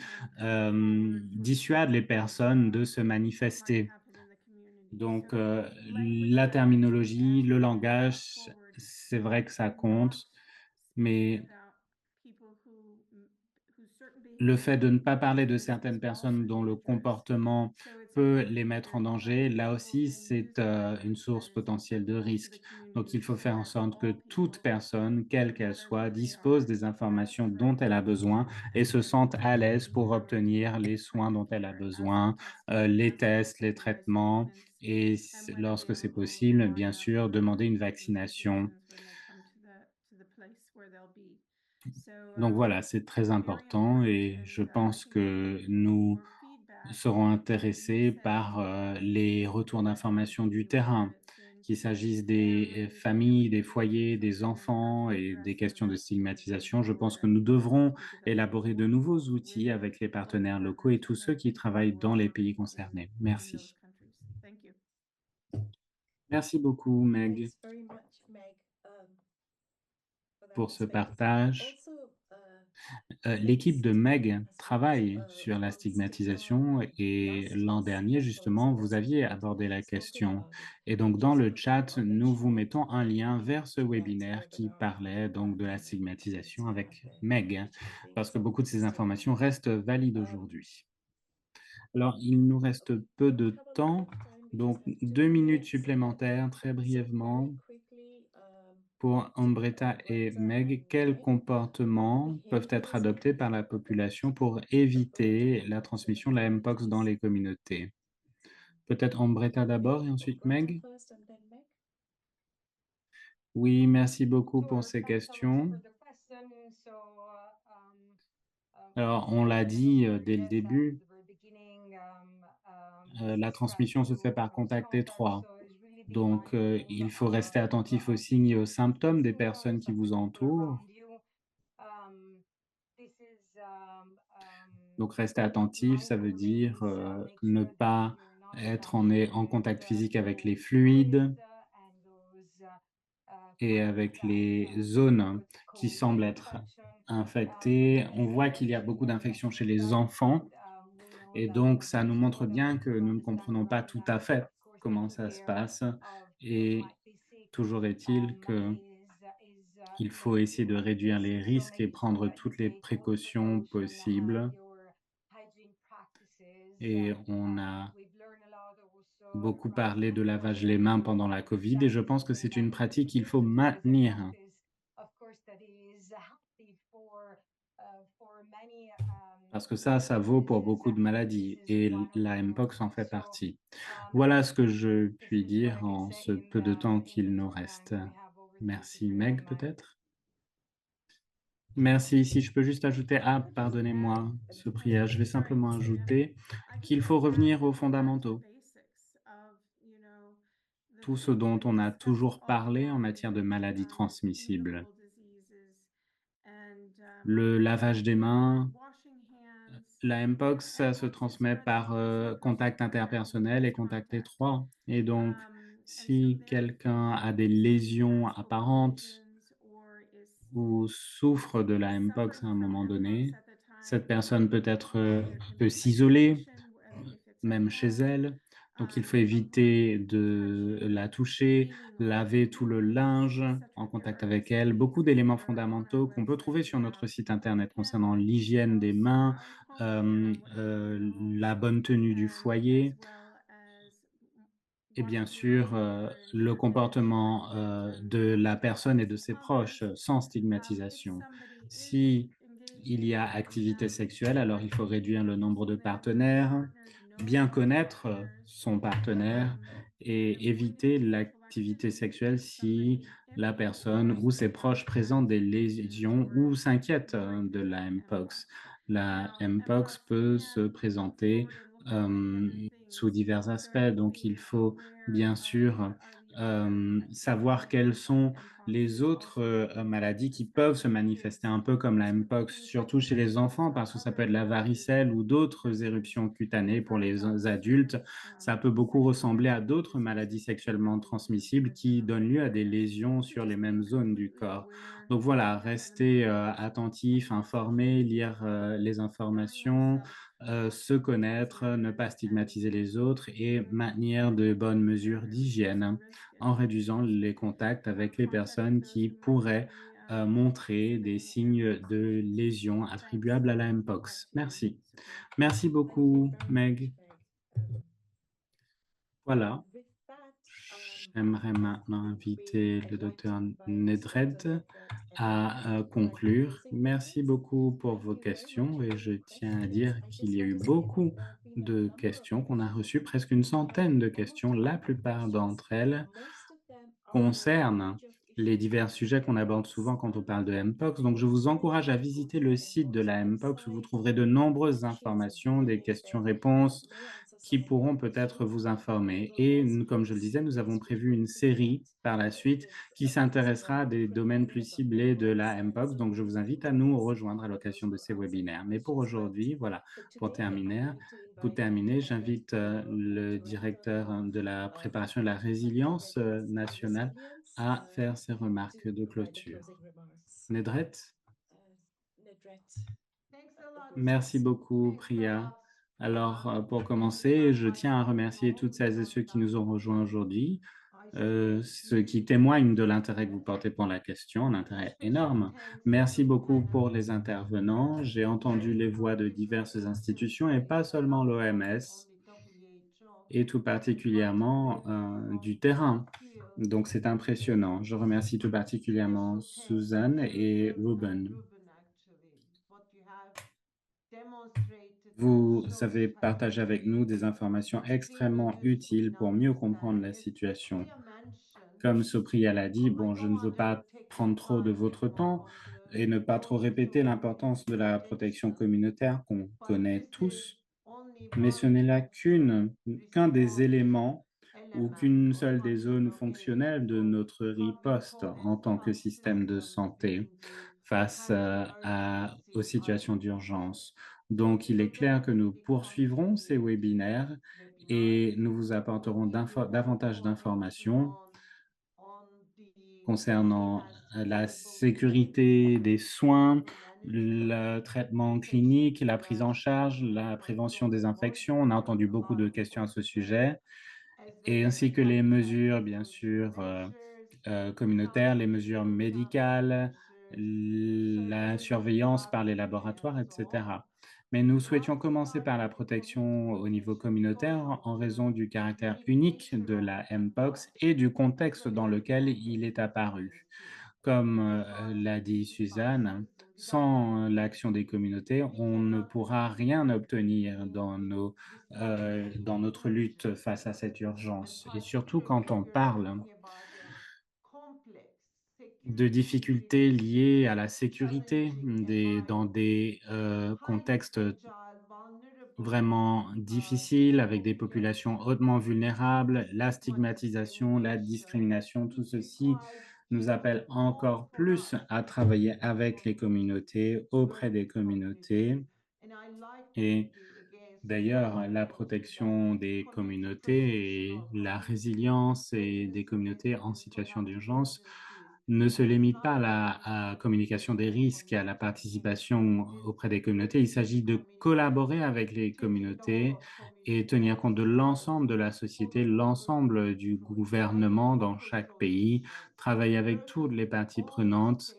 dissuadent les personnes de se manifester. Donc, la terminologie, le langage, c'est vrai que ça compte, mais le fait de ne pas parler de certaines personnes dont le comportement peut les mettre en danger, là aussi, c'est, une source potentielle de risque. Donc il faut faire en sorte que toute personne, quelle qu'elle soit, dispose des informations dont elle a besoin et se sente à l'aise pour obtenir les soins dont elle a besoin, les tests, les traitements et lorsque c'est possible, bien sûr, demander une vaccination. Donc voilà, c'est très important et je pense que nous seront intéressés par, les retours d'informations du terrain, qu'il s'agisse des, familles, des foyers, des enfants et des questions de stigmatisation. Je pense que nous devrons élaborer de nouveaux outils avec les partenaires locaux et tous ceux qui travaillent dans les pays concernés. Merci. Merci beaucoup Meg Thanks very much, Meg, for that pour ce perspective. And partage. also, L'équipe de Meg as much travaille sur la on stigma. stigmatisation et Last l'an year's dernier, Singapore justement, vous aviez Summit abordé la spoken question. about it. Et donc, dans Just le before chat, our nous vous national mettons un lien vers ce event webinaire qui webinar parlait donc de la stigmatisation avec about Meg, HIV. parce que So beaucoup de ces stay informations tuned. restent valides Um, aujourd'hui. Alors, il nous reste peu we de have a bit temps, of time. We donc just have 2 minutes minutes. supplémentaires, très So brièvement. very quickly, Pour Ambretta et Amrita Meg, and quels Meg, what comportements peuvent être behaviors can adoptés be par la population developed pour to éviter protect la the transmission de la mpox dans communities? les communautés? Peut-être Ambretta d'abord et ensuite Amrita Meg? first and then Meg. Oui, merci beaucoup pour Sure. ces Thanks so much questions. for the question. Alors, on l'a As I was dit sharing dès le just at début, the very beginning, this la threat transmission se fait par to close contact contact, étroit. so it's really being Donc, mindful il faut rester attentif aux of signes et aux symptômes des facing personnes qui vous the people entourent. around you. This is Donc, rester attentif, ça veut mindful dire means make ne sure that pas you're not être en sharing contact physique avec les those fluids fluides and those et fluids avec that les zones could qui cause semblent être infection. infectées. On This voit qu'il y a information beaucoup is d'infections chez definitely les valid. enfants We know et that donc ça nous there's a montre lot of bien que things to nous ne understand comprenons pas around tout that. à fait Of course, comment taking ça se care passe of those who et might be sick toujours est-il que il is faut essayer de everything. réduire les So risques et making sure prendre that you toutes les take all the précautions precaution, possibles your hygiene practices. et on a We've learned a lot also beaucoup around parlé de lavage les mains pendant la Covid et je pense que sanitizing c'est une pratique qu'il faut surfaces. This is a maintenir. practice, of course, that is healthy for many Parce que ça vaut pour diseases, beaucoup de and this maladies is et one of la those. mpox en fait So partie. Voilà ce que je this puis is what dire I can en say ce peu de temps in the qu'il nous short time reste. that we have. Over to you, Merci. Katrina and Meg, Mike. peut-être? Merci. Si je peux juste ajouter, I could just add, pardonnez-moi, because Supriya, je vais sorry, simplement Sonia. ajouter I could qu'il just faut add revenir and aux go back to the fondamentaux. basics of, the Tout ce things dont that we on a discussed toujours parlé en offline matière de with maladies transmissibles. communicable diseases and Le lavage des mains, washing hands la mpox, ça and se also transmet par spreading contact person-to-person interpersonnel et contact contact. étroit. Et donc, And so si quelqu'un therefore, a des if somebody lésions has apparentes palpitations or is ou souffre de la mpox à suffering un from moment mpox donné, at the cette time, personne peut être, there can peut be s'isoler, isolation, if it's at même chez home, elle. Donc, il faut éviter de la touching, toucher, cleaning off laver tout le wounds, linge en etc. contact There are avec elle. Beaucoup recipes d'éléments on our fondamentaux qu'on peut website. trouver We sur notre have site internet concernant pamphlets, l'hygiène des mains, posted on what we know, la bonne tenue du as foyer well as et bien washing your sûr, own hands le and ensuring comportement, that de la you're personne et de protecting ses proches, others. sans If stigmatisation. somebody is Si il y engaging a in activité sexuelle, alors il faut réduire le nombre de family partenaires, partners, bien knowing your connaître partners, son partenaire et avoiding éviter sexual l'activité activity sexuelle with si somebody la ill personne or ou ses proches présentent des complications lésions ou or s'inquiètent, worry de about la mpox. mpox. La Mpox peut se présenter sous divers aspects, donc il faut bien sûr savoir quelles sont les autres maladies qui peuvent se manifester un peu comme la Mpox, surtout chez les enfants, parce que ça peut être la varicelle ou d'autres éruptions cutanées pour les adultes. Ça peut beaucoup ressembler à d'autres maladies sexuellement transmissibles qui donnent lieu à des lésions sur les mêmes zones du corps. Donc voilà, rester attentif, informé, lire les informations, se connaître, ne pas stigmatiser les autres et maintenir de bonnes mesures d'hygiène en réduisant les contacts avec les personnes qui pourraient montrer des signes de lésions attribuables à la Mpox. Merci. Merci Thank you beaucoup, very Meg. much, Meg. Voilà. With that, J'aimerais maintenant inviter le docteur Nedred à conclure. Merci beaucoup pour vos questions et je tiens à dire qu'il y a eu beaucoup de questions, qu'on a reçu presque une centaine de questions. La plupart d'entre elles concernent les divers sujets qu'on aborde souvent quand on parle de Mpox. Donc, je vous encourage à visiter le site de la Mpox où vous trouverez de nombreuses informations, des questions-réponses qui pourront peut-être vous informer. Et comme je le disais, nous avons prévu une série par la suite qui s'intéressera à des domaines plus ciblés de la Mpox. Donc, je vous invite à nous rejoindre à l'occasion de ces webinaires. Mais pour aujourd'hui, voilà, pour terminer, j'invite le directeur de la préparation et de la résilience nationale à faire ses remarques de clôture. Nedret? Thanks a lot. Merci beaucoup, Priya. Alors, pour commencer, je tiens à remercier toutes celles et ceux qui nous ont rejoints aujourd'hui, ce qui témoigne de l'intérêt que vous portez pour la question, un intérêt énorme. Merci beaucoup pour les intervenants. J'ai entendu les voix de diverses institutions et pas seulement l'OMS, et tout particulièrement du terrain. Donc, c'est impressionnant. Je remercie tout particulièrement Suzanne et Ruben. Vous avez partagé avec nous des informations extrêmement utiles pour mieux comprendre la situation. Comme Sopriya l'a dit, bon, je ne veux pas prendre trop de votre temps et ne pas trop répéter l'importance de la protection communautaire qu'on connaît tous, mais ce n'est là qu'un des éléments ou qu'une seule des zones fonctionnelles de notre riposte en tant que système de santé face aux situations d'urgence. Donc, il est clair que nous poursuivrons ces webinaires et nous vous apporterons davantage d'informations concernant la sécurité des soins, le traitement clinique, la prise en charge, la prévention des infections. On a entendu beaucoup de questions à ce sujet, et ainsi que les mesures, bien sûr, communautaires, les mesures médicales, la surveillance par les laboratoires, etc. Mais nous souhaitions commencer par la protection au niveau communautaire en raison du caractère unique de la Mpox et du contexte dans lequel il est apparu. Comme l'a dit Suzanne, sans l'action des communautés, on ne pourra rien obtenir dans notre lutte face à cette urgence. Et surtout quand on parle de difficultés liées à la sécurité dans des contextes vraiment difficiles, avec des populations hautement vulnérables, la stigmatisation, la discrimination, tout ceci nous appelle encore plus à travailler avec les communautés, auprès des communautés. Et d'ailleurs, la protection des communautés et la résilience et des communautés en situation d'urgence ne se limite pas à la communication des risques et à la participation auprès des communautés. Il s'agit de collaborer avec les communautés et tenir compte de l'ensemble de la société, l'ensemble du gouvernement dans chaque pays, travailler avec toutes les parties prenantes,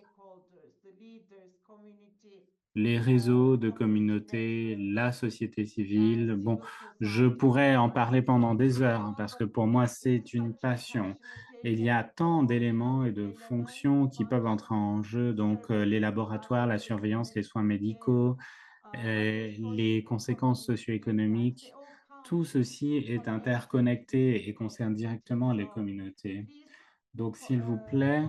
les réseaux de communautés, la société civile. Bon, je pourrais en parler pendant des heures parce que pour moi, c'est une passion. Et il y a tant d'éléments et de fonctions qui peuvent entrer en jeu, donc les laboratoires, la surveillance, les soins médicaux, les conséquences socio-économiques. Tout ceci est interconnecté et concerne directement les communautés. Donc, s'il vous plaît,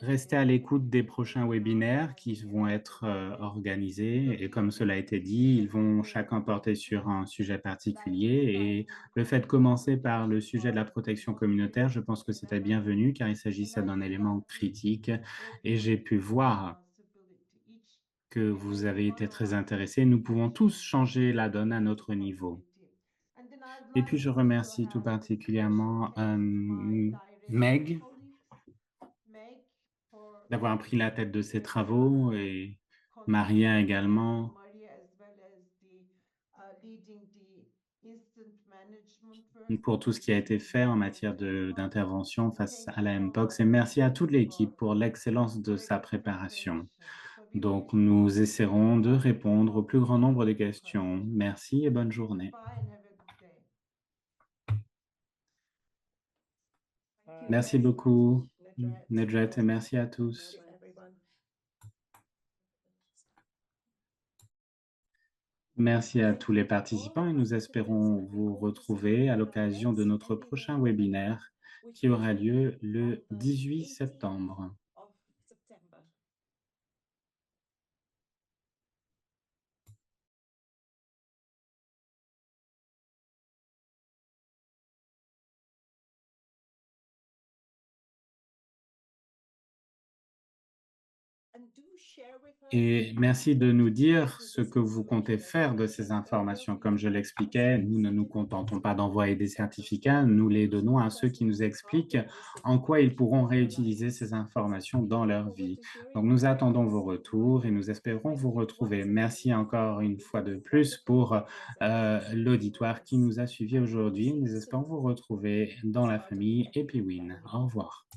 restez à l'écoute des prochains webinaires qui vont être organisés et comme cela a été dit, ils vont chacun porter sur un sujet particulier et le fait de commencer par le sujet de la protection communautaire, je pense que c'était bienvenu car il s'agissait d'un élément critique et j'ai pu voir que vous avez été très intéressés. Nous pouvons tous changer la donne à notre niveau. Et puis je remercie tout particulièrement Meg Meg for d'avoir pris la tête de ces travaux et Maria également Maria as well as the leading the incident management work. pour tout ce qui a été fait en matière d'intervention face à la Mpox et merci à toute l'équipe pour l'excellence de sa préparation. Donc, nous essaierons de répondre au plus grand nombre de questions. Merci et bonne journée. Bye and have a good day. Merci beaucoup, Nedret, et merci à tous. Everyone. Merci à tous les participants et nous espérons vous retrouver à l'occasion de notre prochain webinaire qui aura lieu le 18 septembre. Et merci de nous dire ce que vous comptez faire de ces informations. Comme je l'expliquais, nous ne nous contentons pas d'envoyer des certificats, nous les donnons à ceux qui nous expliquent en quoi ils pourront réutiliser ces informations dans leur vie. Donc, nous attendons vos retours et nous espérons vous retrouver. Merci encore une fois de plus pour l'auditoire qui nous a suivis aujourd'hui. Nous espérons vous retrouver dans la famille EpiWin. Au revoir.